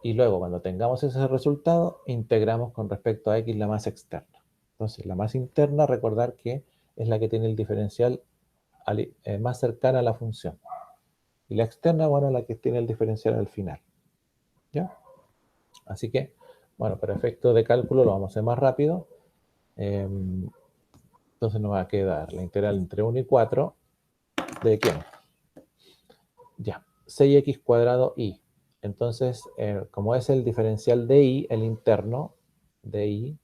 Y luego, cuando tengamos ese resultado, integramos con respecto a x la más externa. Entonces, la más interna, recordar que es la que tiene el diferencial más cercana a la función. Y la externa, bueno, la que tiene el diferencial al final. ¿Ya? Así que, bueno, para efectos de cálculo lo vamos a hacer más rápido. Entonces nos va a quedar la integral entre 1 y 4 de quién. Ya, 6x cuadrado y. Entonces, como es el diferencial de i, el interno de i,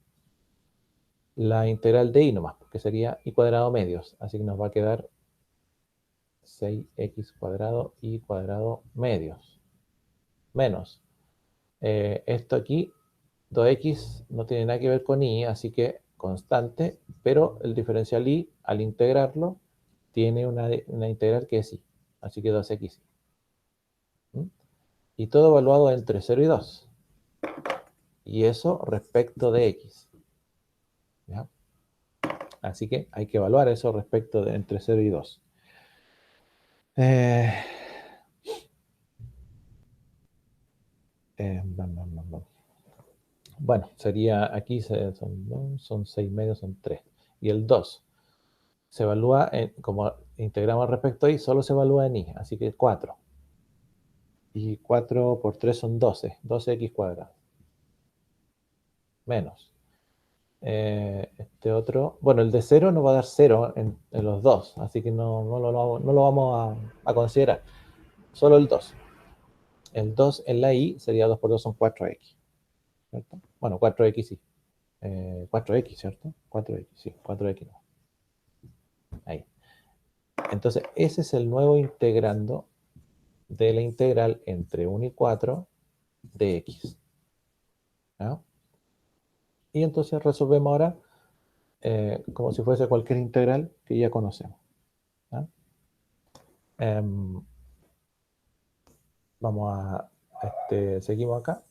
la integral de i nomás, porque sería i cuadrado medios. Así que nos va a quedar 6x cuadrado i cuadrado medios. Menos. Esto aquí, 2x no tiene nada que ver con i, así que constante, pero el diferencial i, al integrarlo, tiene una integral que es i. Así que 2x. ¿Mm? Y todo evaluado entre 0 y 2. Y eso respecto de x. ¿Ya? Así que hay que evaluar eso respecto de entre 0 y 2. Eh, bam, bam, bam, bam. Bueno, sería aquí son 6 medios, son 3. Y el 2 se evalúa, como integramos respecto a i, solo se evalúa en i, así que 4. Y 4 por 3 son 12, 12x cuadrado. Menos. Este otro, bueno, el de 0 nos va a dar 0 en los dos, así que no lo vamos a considerar. Solo el 2. El 2 en la i sería 2 por 2 son 4x. ¿Cierto? Bueno, 4x sí. 4x, ¿cierto? 4x, sí, 4x no. Ahí. Entonces, ese es el nuevo integrando de la integral entre 1 y 4 de x. ¿No? Y entonces resolvemos ahora como si fuese cualquier integral que ya conocemos. ¿No? Vamos seguimos acá.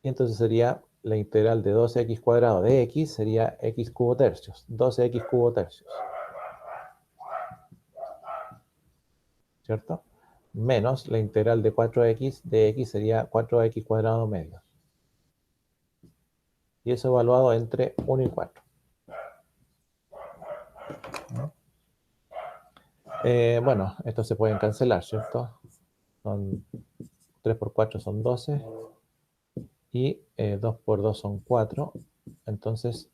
Y entonces sería la integral de 12x cuadrado de x sería x cubo tercios, 12x cubo tercios. ¿Cierto? Menos la integral de 4x de x sería 4x cuadrado medio. Y eso evaluado entre 1 y 4. Bueno, estos se pueden cancelar, ¿cierto? Son 3 por 4 son 12 y 2 por 2 son 4. Entonces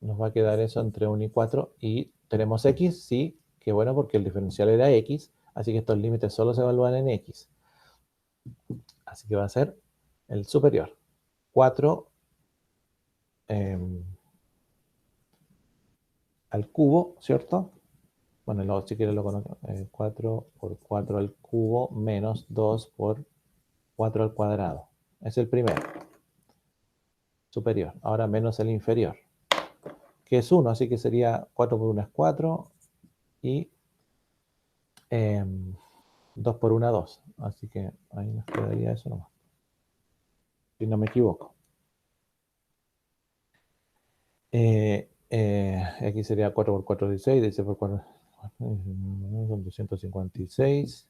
nos va a quedar eso entre 1 y 4. Y tenemos x, sí, que bueno porque el diferencial era x, así que estos límites solo se evalúan en x. Así que va a ser el superior. 4 al cubo, ¿cierto? Bueno, si quieres lo conozco. 4 por 4 al cubo menos 2 por 4 al cuadrado. Es el primero. Superior. Ahora menos el inferior. Que es 1, así que sería 4 por 1 es 4 y 2 por 1 2. Así que ahí nos quedaría eso nomás. Si no me equivoco. Aquí sería 4 por 4 16, 16 por 4 son 256.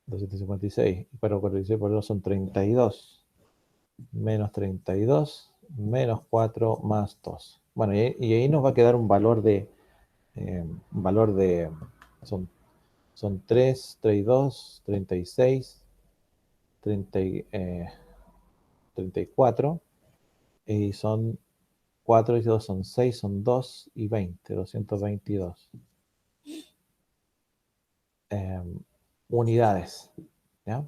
256. 4 por 16 por 2 son 32. Menos 32. Menos 4 más 2. Bueno, y ahí nos va a quedar un valor de... son, son 3, 32, 36, 30, 34. Y son 4 y 2 son 6, son 2 y 20, 222 unidades. ¿Ya?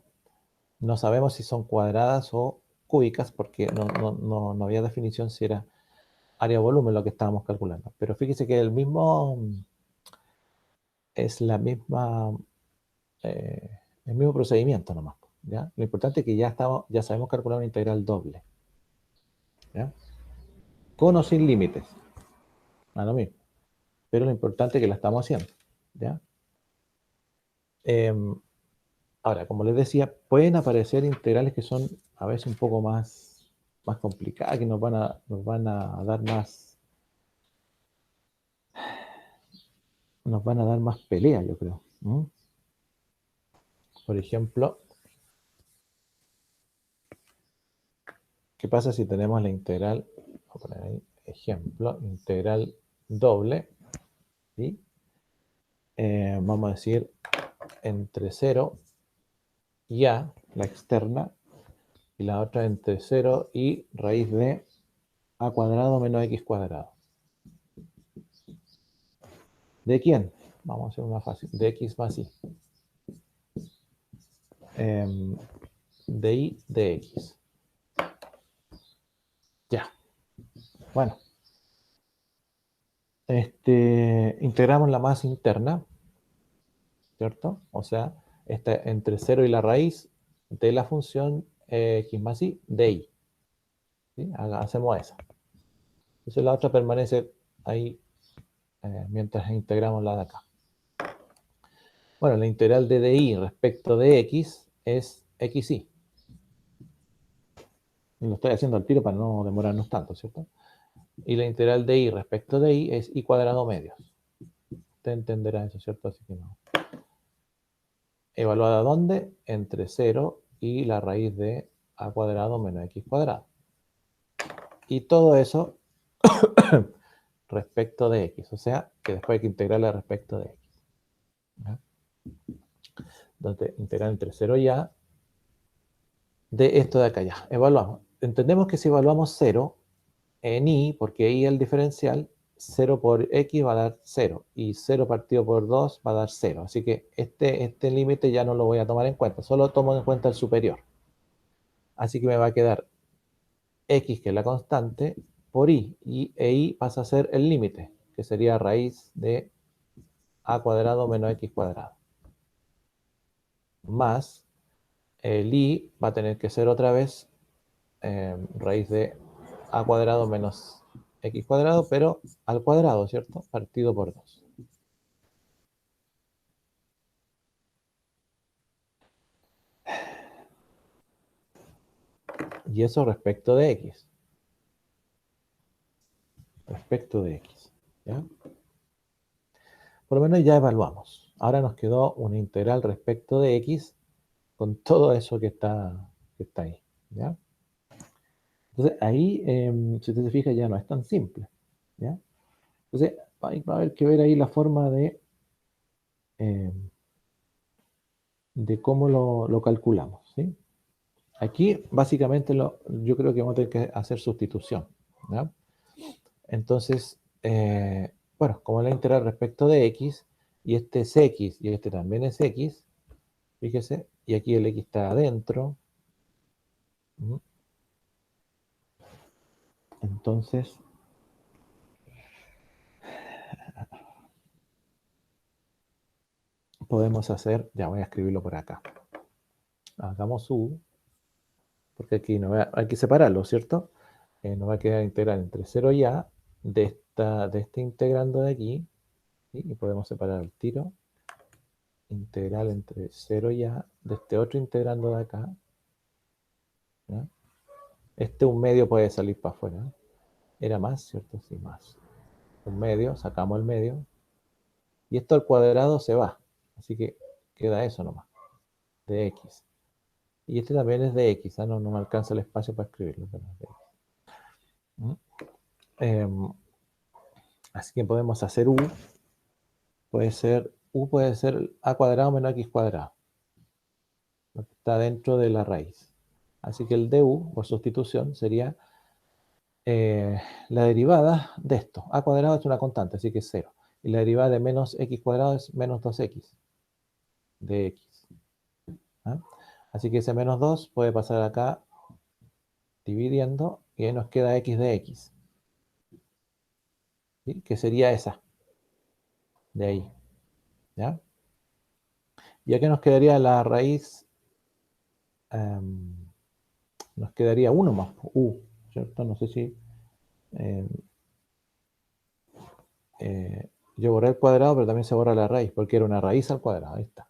No sabemos si son cuadradas o cúbicas porque no había definición si era área o volumen lo que estábamos calculando. Pero fíjese que es la misma, el mismo procedimiento nomás. ¿Ya? Lo importante es que ya sabemos calcular una integral doble. ¿Ya? Con o sin límites. A lo mismo. Pero lo importante es que la estamos haciendo. ¿Ya? Ahora, como les decía, pueden aparecer integrales que son a veces un poco más complicadas, que nos van a dar más pelea, yo creo. ¿Mm? Por ejemplo, ¿qué pasa si tenemos la integral? Voy a poner ahí, ejemplo, integral doble, ¿sí? Vamos a decir entre 0 y a, la externa, y la otra entre 0 y raíz de a cuadrado menos x cuadrado. ¿De quién? Vamos a hacer una fácil. De x más y. de y de x. Ya. Bueno. Integramos la masa interna, ¿cierto? O sea, está entre 0 y la raíz de la función x más y de y. ¿Sí? Hacemos esa. Entonces la otra permanece ahí mientras integramos la de acá. Bueno, la integral de dy respecto de x es xy. Lo estoy haciendo al tiro para no demorarnos tanto, ¿cierto? Y la integral de y respecto de y es y cuadrado medios. Usted entenderá eso, ¿cierto? Así que no. ¿Evaluada dónde? Entre 0 y la raíz de a cuadrado menos x cuadrado. Y todo eso respecto de x. O sea, que después hay que integrarla respecto de x. ¿Ya? Entonces, integrar entre 0 y a de esto de acá ya. Evaluamos. Entendemos que si evaluamos 0 en y, porque y es el diferencial, 0 por x va a dar 0. Y 0 partido por 2 va a dar 0. Así que este límite ya no lo voy a tomar en cuenta. Solo tomo en cuenta el superior. Así que me va a quedar x, que es la constante, por y. E y pasa a ser el límite, que sería raíz de a cuadrado menos x cuadrado. Más el y va a tener que ser otra vez raíz de a cuadrado menos x cuadrado, pero al cuadrado, ¿cierto? Partido por 2. Y eso respecto de x. Respecto de x. ¿Ya? Por lo menos ya evaluamos. Ahora nos quedó una integral respecto de x con todo eso que está ahí. ¿Ya? Entonces ahí, si usted se fija, ya no es tan simple. ¿Ya? Entonces va a haber que ver ahí la forma eh, de cómo lo calculamos. ¿Sí? Aquí básicamente yo creo que vamos a tener que hacer sustitución. ¿Ya? Entonces, bueno, como la integral respecto de x, y este es x, y este también es x, fíjese, y aquí el x está adentro. Entonces, podemos hacer, ya voy a escribirlo por acá. Hagamos u, porque aquí no hay que separarlo, ¿cierto? Nos va a quedar integral entre 0 y a de este integrando de aquí, ¿sí? Y podemos separar el tiro. Integral entre 0 y a de este otro integrando de acá. ¿Ya? Un medio puede salir para afuera. Era más, ¿cierto? Sí, más. Un medio, sacamos el medio. Y esto al cuadrado se va. Así que queda eso nomás, de x. Y este también es de x, ¿ah? No me alcanza el espacio para escribirlo. Pero es de x. ¿Mm? Así que podemos hacer u. Puede ser a cuadrado menos x cuadrado. Lo que está dentro de la raíz. Así que el du, por sustitución, sería la derivada de esto. A cuadrado es una constante, así que es 0. Y la derivada de menos x cuadrado es menos 2x de x. ¿Ah? Así que ese menos 2 puede pasar acá dividiendo y ahí nos queda x de x. ¿Sí? Que sería esa, de ahí. ¿Ya? Y aquí nos quedaría la raíz, nos quedaría 1 más, u, ¿cierto? No sé si eh, yo borré el cuadrado, pero también se borra la raíz, porque era una raíz al cuadrado, ahí está.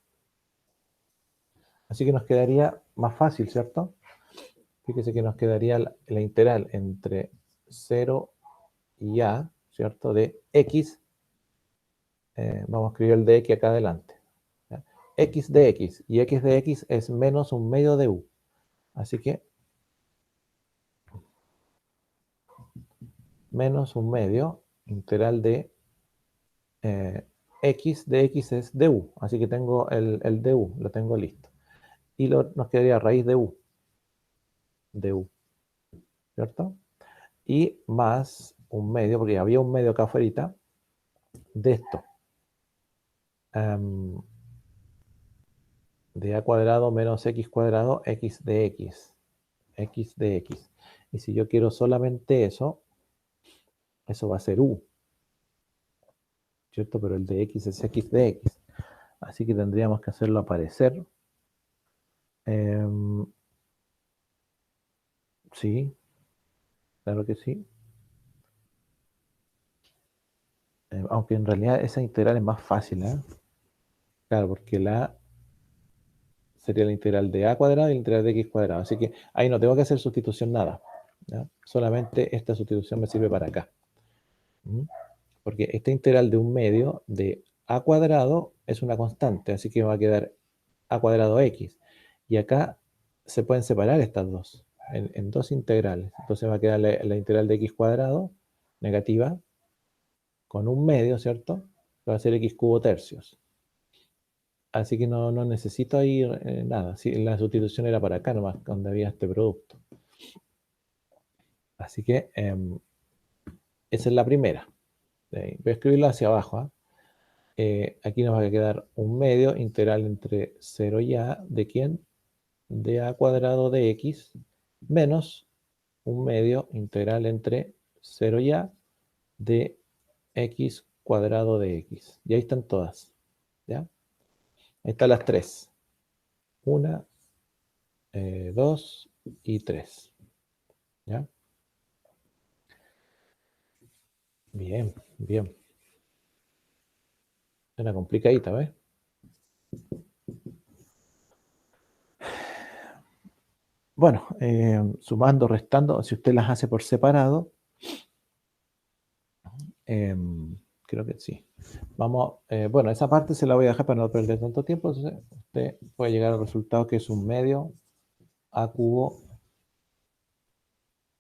Así que nos quedaría más fácil, ¿cierto? Fíjese que nos quedaría la integral entre 0 y a, ¿cierto? De x, vamos a escribir el de x acá adelante. ¿Ya? X de x, y x de x es menos un medio de u. Así que menos un medio, integral de x de x es du. Así que tengo el du, lo tengo listo. Y nos quedaría raíz de u, ¿cierto? Y más un medio, porque había un medio acá afuera de esto. de a cuadrado menos x cuadrado, x de x. X de x. Y si yo quiero solamente eso, eso va a ser u, ¿cierto? Pero el de x es x de x. Así que tendríamos que hacerlo aparecer. Em, sí, claro que sí. Aunque en realidad esa integral es más fácil, ¿eh? Claro, porque la sería la integral de a cuadrado y la integral de x cuadrado. Así que ahí no tengo que hacer sustitución nada, ¿ya? Solamente esta sustitución me sirve para acá. ¿Mm? Porque esta integral de un medio de a cuadrado es una constante, así que me va a quedar a cuadrado x. Y acá se pueden separar estas dos en dos integrales. Entonces va a quedar la integral de x cuadrado negativa con un medio, ¿cierto? Que va a ser x cubo tercios. Así que no necesito ahí nada. Sí, la sustitución era para acá nomás, donde había este producto. Así que esa es la primera. Voy a escribirlo hacia abajo. ¿Ah? Aquí nos va a quedar un medio integral entre 0 y a. ¿De quién? De a cuadrado de x menos un medio integral entre 0 y a de x cuadrado de x. Y ahí están todas. ¿Ya? Ahí están las tres. Una, dos y tres. ¿Ya? Bien, bien. Una complicadita, ¿ves? Bueno, sumando, restando, si usted las hace por separado, creo que sí. Vamos, bueno, esa parte se la voy a dejar para no perder tanto tiempo. Entonces, usted puede llegar al resultado que es un medio a cubo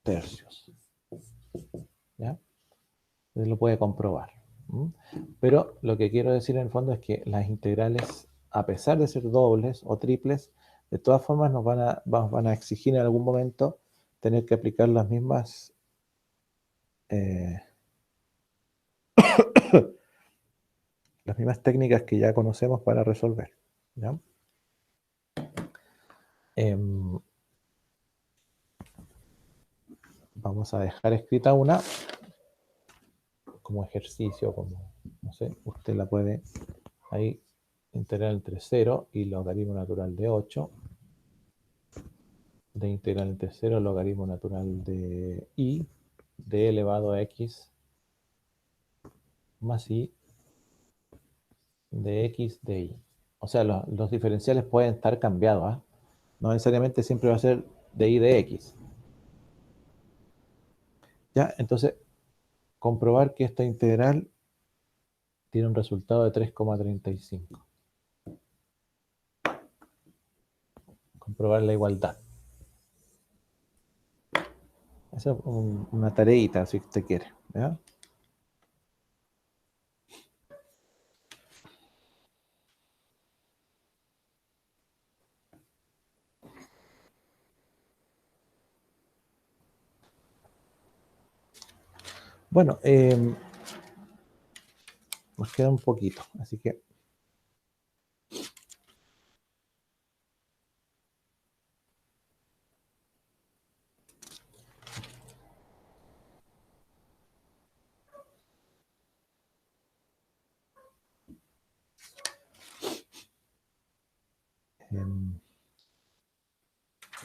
tercios. ¿Ya? Entonces lo puede comprobar. ¿M? Pero lo que quiero decir en el fondo es que las integrales, a pesar de ser dobles o triples, de todas formas nos van a exigir en algún momento tener que aplicar eh, las mismas técnicas que ya conocemos para resolver. ¿Ya? Em, vamos a dejar escrita una como ejercicio, como, no sé, usted la puede ahí integral entre 0 y logaritmo natural de 8, de integral entre 0 logaritmo natural de i, de elevado a x más i de x de y. O sea, los diferenciales pueden estar cambiados, ¿ah? No necesariamente siempre va a ser de y de x. Ya, entonces, comprobar que esta integral tiene un resultado de 3,35. Comprobar la igualdad. Esa es una tareita, si usted quiere. ¿Ya? Bueno, nos queda un poquito, así que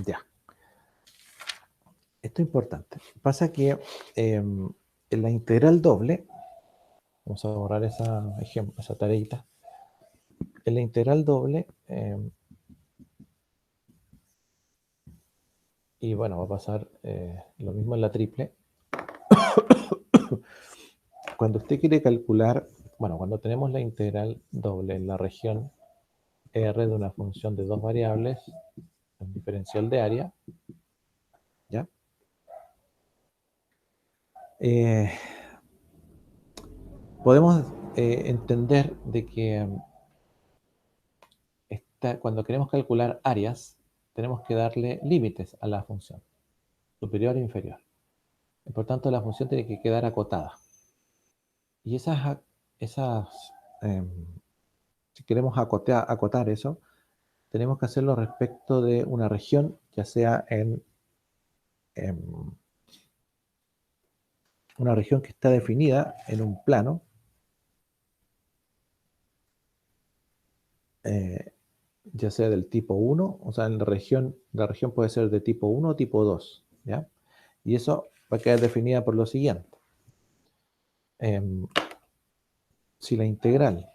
ya. Esto es importante. Pasa que en la integral doble, vamos a borrar esa tareita, en la integral doble, y bueno, va a pasar lo mismo en la triple. Cuando usted quiere calcular, bueno, cuando tenemos la integral doble en la región R de una función de dos variables, un diferencial de área, ¿ya? Eh, podemos entender de que cuando queremos calcular áreas, tenemos que darle límites a la función, superior e inferior. Por tanto, la función tiene que quedar acotada. Y esas si queremos acotar eso, tenemos que hacerlo respecto de una región, ya sea en una región que está definida en un plano, eh, ya sea del tipo 1, o sea, en la región puede ser de tipo 1 o tipo 2, ¿ya? Y eso va a quedar definida por lo siguiente. Si la integral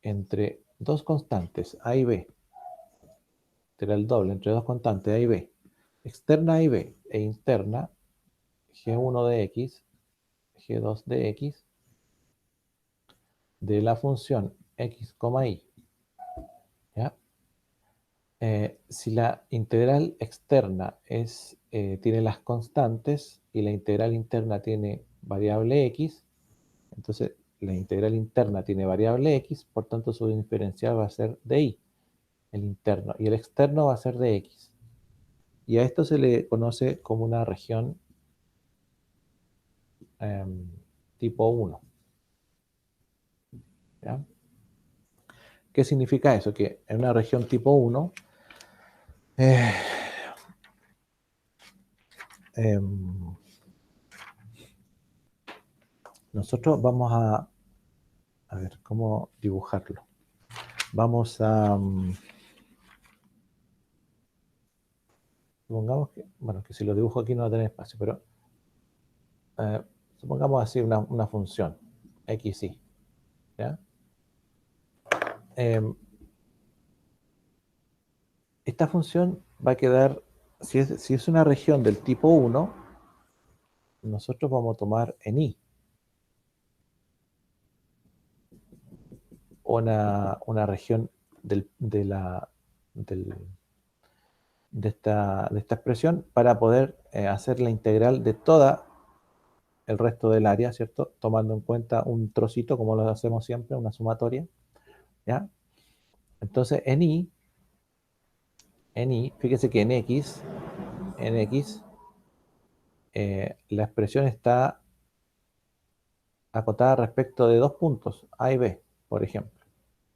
entre dos constantes A y B, integral doble entre dos constantes A y B, externa A y B e interna G1 de X, G2 de X, de la función X, Y, ¿ya? Si la integral externa tiene las constantes y la integral interna tiene variable x, entonces la integral interna tiene variable x, por tanto su diferencial va a ser de y, el interno, y el externo va a ser de x. Y a esto se le conoce como una región tipo 1. ¿Ya? ¿Qué significa eso? Que en una región tipo 1, eh, em, nosotros vamos a ver cómo dibujarlo. Vamos a, supongamos que, bueno, que si lo dibujo aquí no va a tener espacio, pero supongamos así una función, x, y, ¿ya? Eh, esta función va a quedar, si es una región del tipo 1, nosotros vamos a tomar en y una región del- de esta expresión para poder hacer la integral de toda el resto del área, ¿cierto? Tomando en cuenta un trocito, como lo hacemos siempre, una sumatoria, ¿ya? Entonces, fíjese que en x la expresión está acotada respecto de dos puntos, A y B, por ejemplo,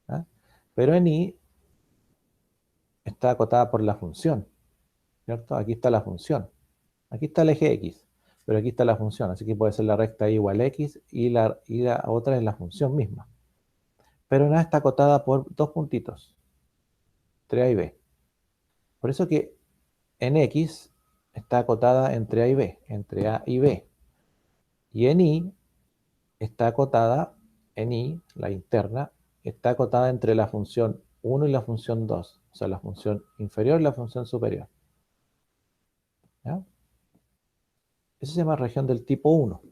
¿ya? Pero en y está acotada por la función, ¿cierto? Aquí está la función, aquí está el eje x, pero aquí está la función, así que puede ser la recta y igual a x y la otra es la función misma. Pero nada está acotada por dos puntitos, entre A y B. Por eso que en x está acotada entre A y B, entre A y B. Y en y está acotada, en y, la interna, está acotada entre la función 1 y la función 2, o sea, la función inferior y la función superior. ¿Ya? Eso se llama región del tipo 1,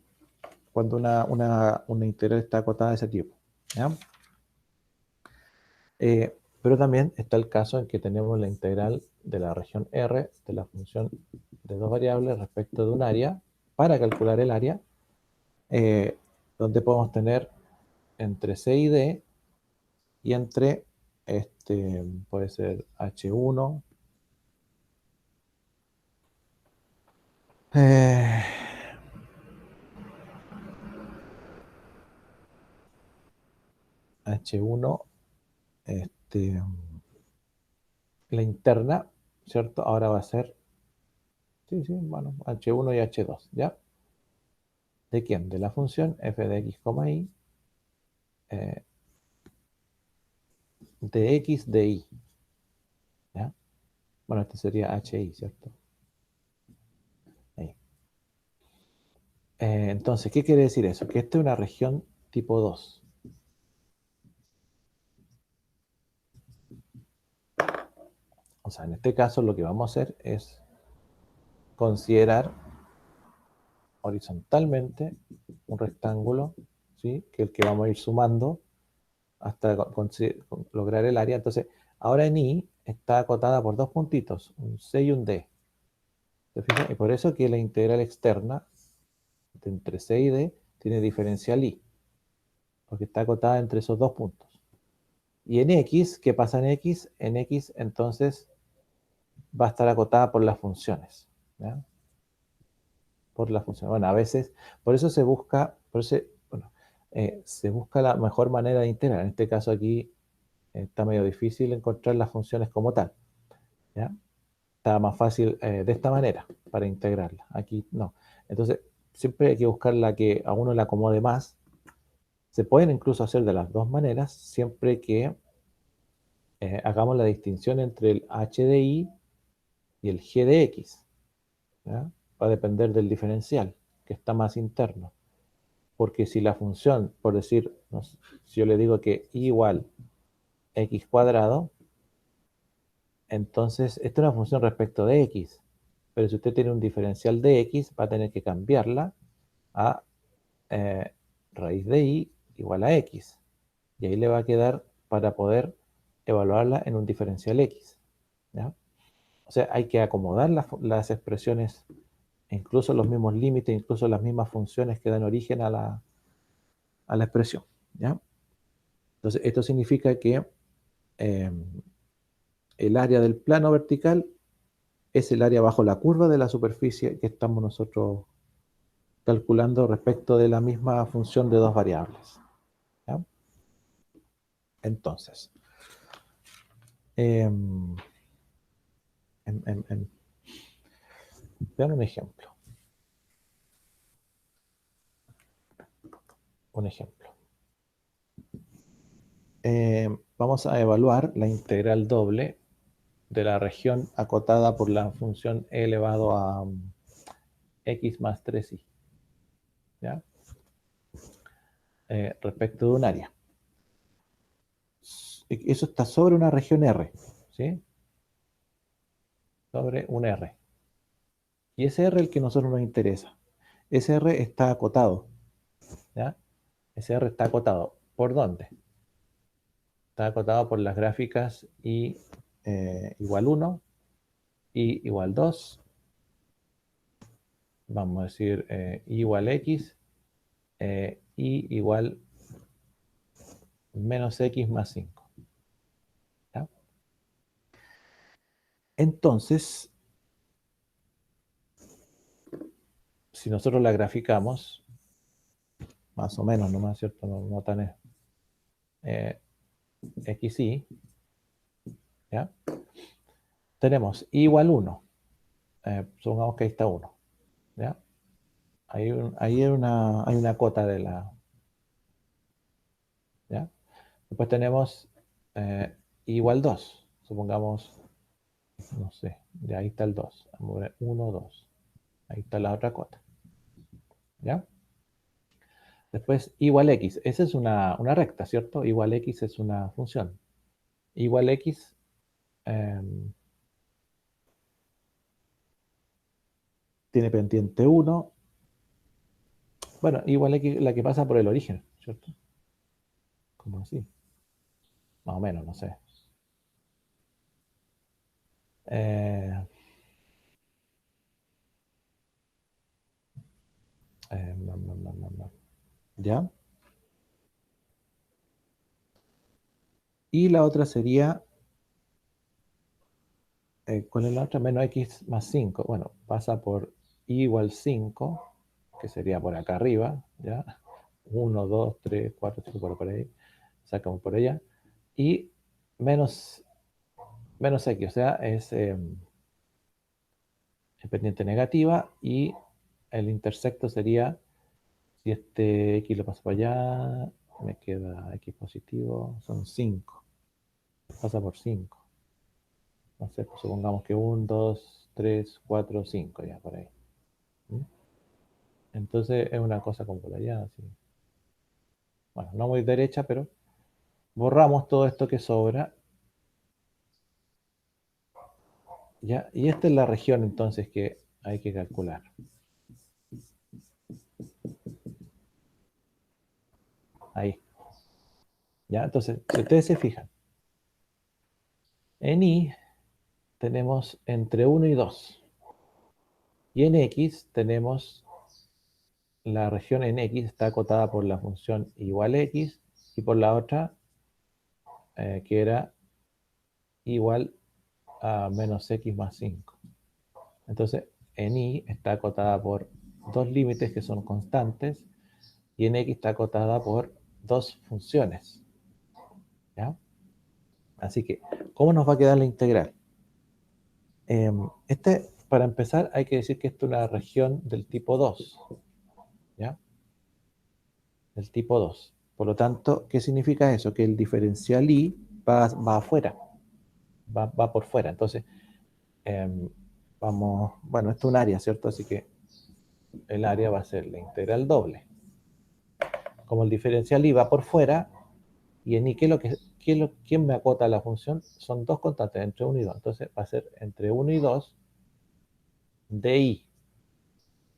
cuando una integral está acotada de ese tipo. ¿Ya? Pero también está el caso en que tenemos la integral de la región R de la función de dos variables respecto de un área para calcular el área, eh, donde podemos tener entre C y D y entre, puede ser H1, eh, H1, la interna, ¿cierto? Ahora va a ser, sí, sí, bueno, H1 y H2, ¿ya? ¿De quién? De la función f de x, y, eh, de x de y, ¿ya? Bueno, este sería HI, ¿cierto? Ahí. Entonces, ¿qué quiere decir eso? Que esta es una región tipo 2. O sea, en este caso lo que vamos a hacer es considerar horizontalmente un rectángulo, ¿sí? Que es el que vamos a ir sumando hasta lograr el área. Entonces, ahora en I está acotada por dos puntitos, un C y un D. ¿Se fijan? Y por eso que la integral externa de entre C y D tiene diferencial I, porque está acotada entre esos dos puntos. Y en X, ¿qué pasa en X? En X entonces va a estar acotada por las funciones, ¿ya? Por las funciones. Bueno, a veces, por eso se busca, bueno, se busca la mejor manera de integrar. En este caso aquí está medio difícil encontrar las funciones como tal, ¿ya? Está más fácil de esta manera para integrarla. Aquí no. Entonces, siempre hay que buscar la que a uno le acomode más. Se pueden incluso hacer de las dos maneras, siempre que hagamos la distinción entre el h de i y el g de x, ¿ya? Va a depender del diferencial, que está más interno. Porque si la función, por decir, no sé, si yo le digo que i igual x cuadrado, entonces esta es una función respecto de x. Pero si usted tiene un diferencial de x, va a tener que cambiarla a raíz de i igual a x. Y ahí le va a quedar para poder evaluarla en un diferencial x, ¿ya? O sea, hay que acomodar las expresiones, incluso los mismos límites, incluso las mismas funciones que dan origen a la expresión, ¿ya? Entonces, esto significa que eh, el área del plano vertical es el área bajo la curva de la superficie que estamos nosotros calculando respecto de la misma función de dos variables, ¿ya? Entonces, em, em, vean un ejemplo. Un ejemplo. Vamos a evaluar la integral doble de la región acotada por la función e elevado a x más 3i, ¿ya? Respecto de un área. Eso está sobre una región R, ¿sí? Sobre un R. Y ese R es el que a nosotros nos interesa. Ese R está acotado, ¿ya? Ese R está acotado. ¿Por dónde? Está acotado por las gráficas i igual 1, i igual 2, vamos a decir i igual x, i igual menos x más 5, ¿ya? Entonces, si nosotros la graficamos, más o menos, no más, ¿cierto? No, no tan xy, ¿ya? Tenemos i igual 1, supongamos que ahí está 1, ¿ya? Ahí hay una cota de la, ¿ya? Después tenemos i igual 2, supongamos, no sé, de ahí está el 2, vamos a ver, 1, 2, ahí está la otra cota, ¿ya? Después igual x, esa es una recta, ¿cierto? Igual x es una función. Igual x eh, tiene pendiente 1. Bueno, igual x la que pasa por el origen, ¿cierto? Como así, más o menos, no sé. Eh, ¿Ya? Y la otra sería, ¿cuál es la otra? Menos x más 5. Bueno, pasa por i igual 5, que sería por acá arriba, ¿ya? 1, 2, 3, 4, 5, por ahí. Sacamos por ella. Y menos, menos x, o sea, es pendiente negativa y el intersecto sería, si este x lo paso para allá, me queda x positivo, son 5. Pasa por 5. No sé, pues supongamos que 1, 2, 3, 4, 5, ya por ahí. ¿Mm? Entonces es una cosa como por allá, así. Bueno, no muy derecha, pero borramos todo esto que sobra. ¿Ya? Y esta es la región entonces que hay que calcular. Ahí. ¿Ya? Entonces, si ustedes se fijan, en I tenemos entre 1 y 2. Y en X tenemos la región en X está acotada por la función igual X y por la otra que era igual a menos X más 5. Entonces, en Y está acotada por dos límites que son constantes y en X está acotada por dos funciones, ¿ya? Así que, ¿cómo nos va a quedar la integral? Para empezar, hay que decir que esto es una región del tipo 2, ¿ya? Del tipo 2. Por lo tanto, ¿qué significa eso? Que el diferencial y va afuera, va por fuera. Entonces, bueno, esto es un área, ¿cierto? Así que el área va a ser la integral doble. Como el diferencial y va por fuera, y en i, ¿quién me acota la función? Son dos constantes, entre 1 y 2. Entonces va a ser entre 1 y 2 de i.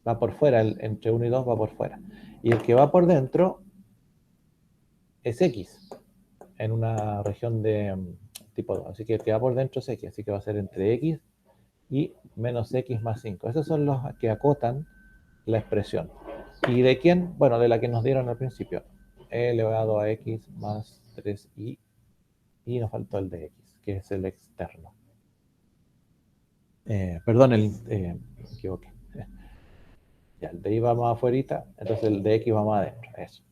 Va por fuera, entre 1 y 2 va por fuera. Y el que va por dentro es x, en una región de tipo 2. Así que el que va por dentro es x, así que va a ser entre x y menos x más 5. Esos son los que acotan la expresión. ¿Y de quién? Bueno, de la que nos dieron al principio. E elevado a x más 3i, y nos faltó el de x, que es el externo. Perdón, me equivoqué. Ya, el de y va más afuera, entonces el de x va más adentro. Eso.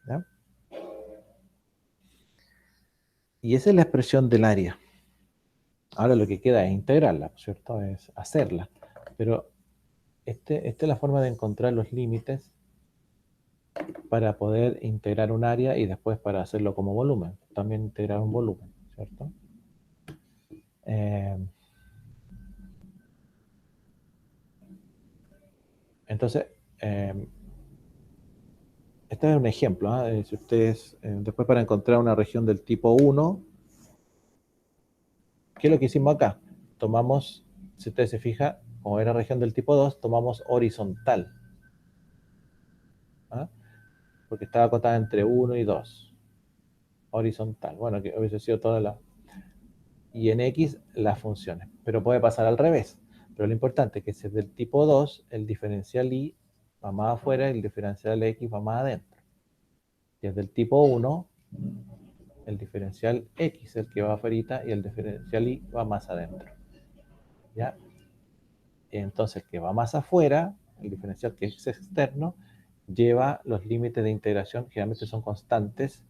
¿Ya? Y esa es la expresión del área. Ahora lo que queda es integrarla, ¿cierto? Es hacerla. Pero esta es la forma de encontrar los límites para poder integrar un área y después para hacerlo como volumen. También integrar un volumen, ¿cierto? Eh, entonces, este es un ejemplo. Si ustedes, después para encontrar una región del tipo 1, ¿qué es lo que hicimos acá? Tomamos, si ustedes se fijan, como era región del tipo 2, tomamos horizontal. ¿Ah? Porque estaba acotada entre 1 y 2. Horizontal. Bueno, que hubiese sido toda la... Y en X las funciones. Pero puede pasar al revés. Pero lo importante es que si es del tipo 2, el diferencial Y va más afuera y el diferencial X va más adentro. Si es del tipo 1, el diferencial X es el que va afuera y el diferencial Y va más adentro. ¿Ya? Entonces, el que va más afuera, el diferencial que es externo, lleva los límites de integración, generalmente son constantes,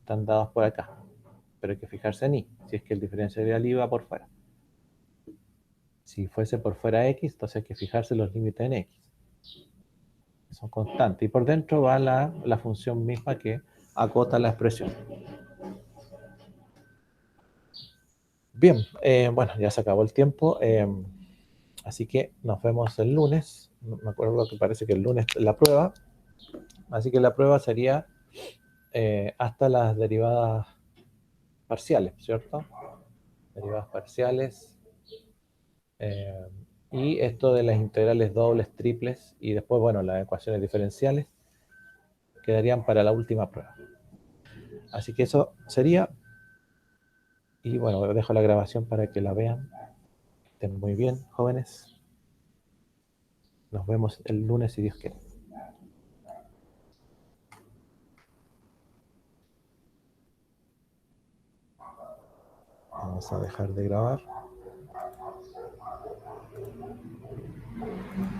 están dados por acá. Pero hay que fijarse en Y, si es que el diferencial Y va por fuera. Si fuese por fuera X, entonces hay que fijarse los límites en X. Son constantes. Y por dentro va la función misma que acota la expresión. Bien, bueno, ya se acabó el tiempo. Así que nos vemos el lunes. Me acuerdo que parece que el lunes es la prueba. Así que la prueba sería hasta las derivadas parciales, ¿cierto? Derivadas parciales. eh, y esto de las integrales dobles, triples y después, bueno, las ecuaciones diferenciales quedarían para la última prueba. Así que eso sería. Y bueno, dejo la grabación para que la vean. Estén muy bien, jóvenes. Nos vemos el lunes si Dios quiere. Vamos a dejar de grabar.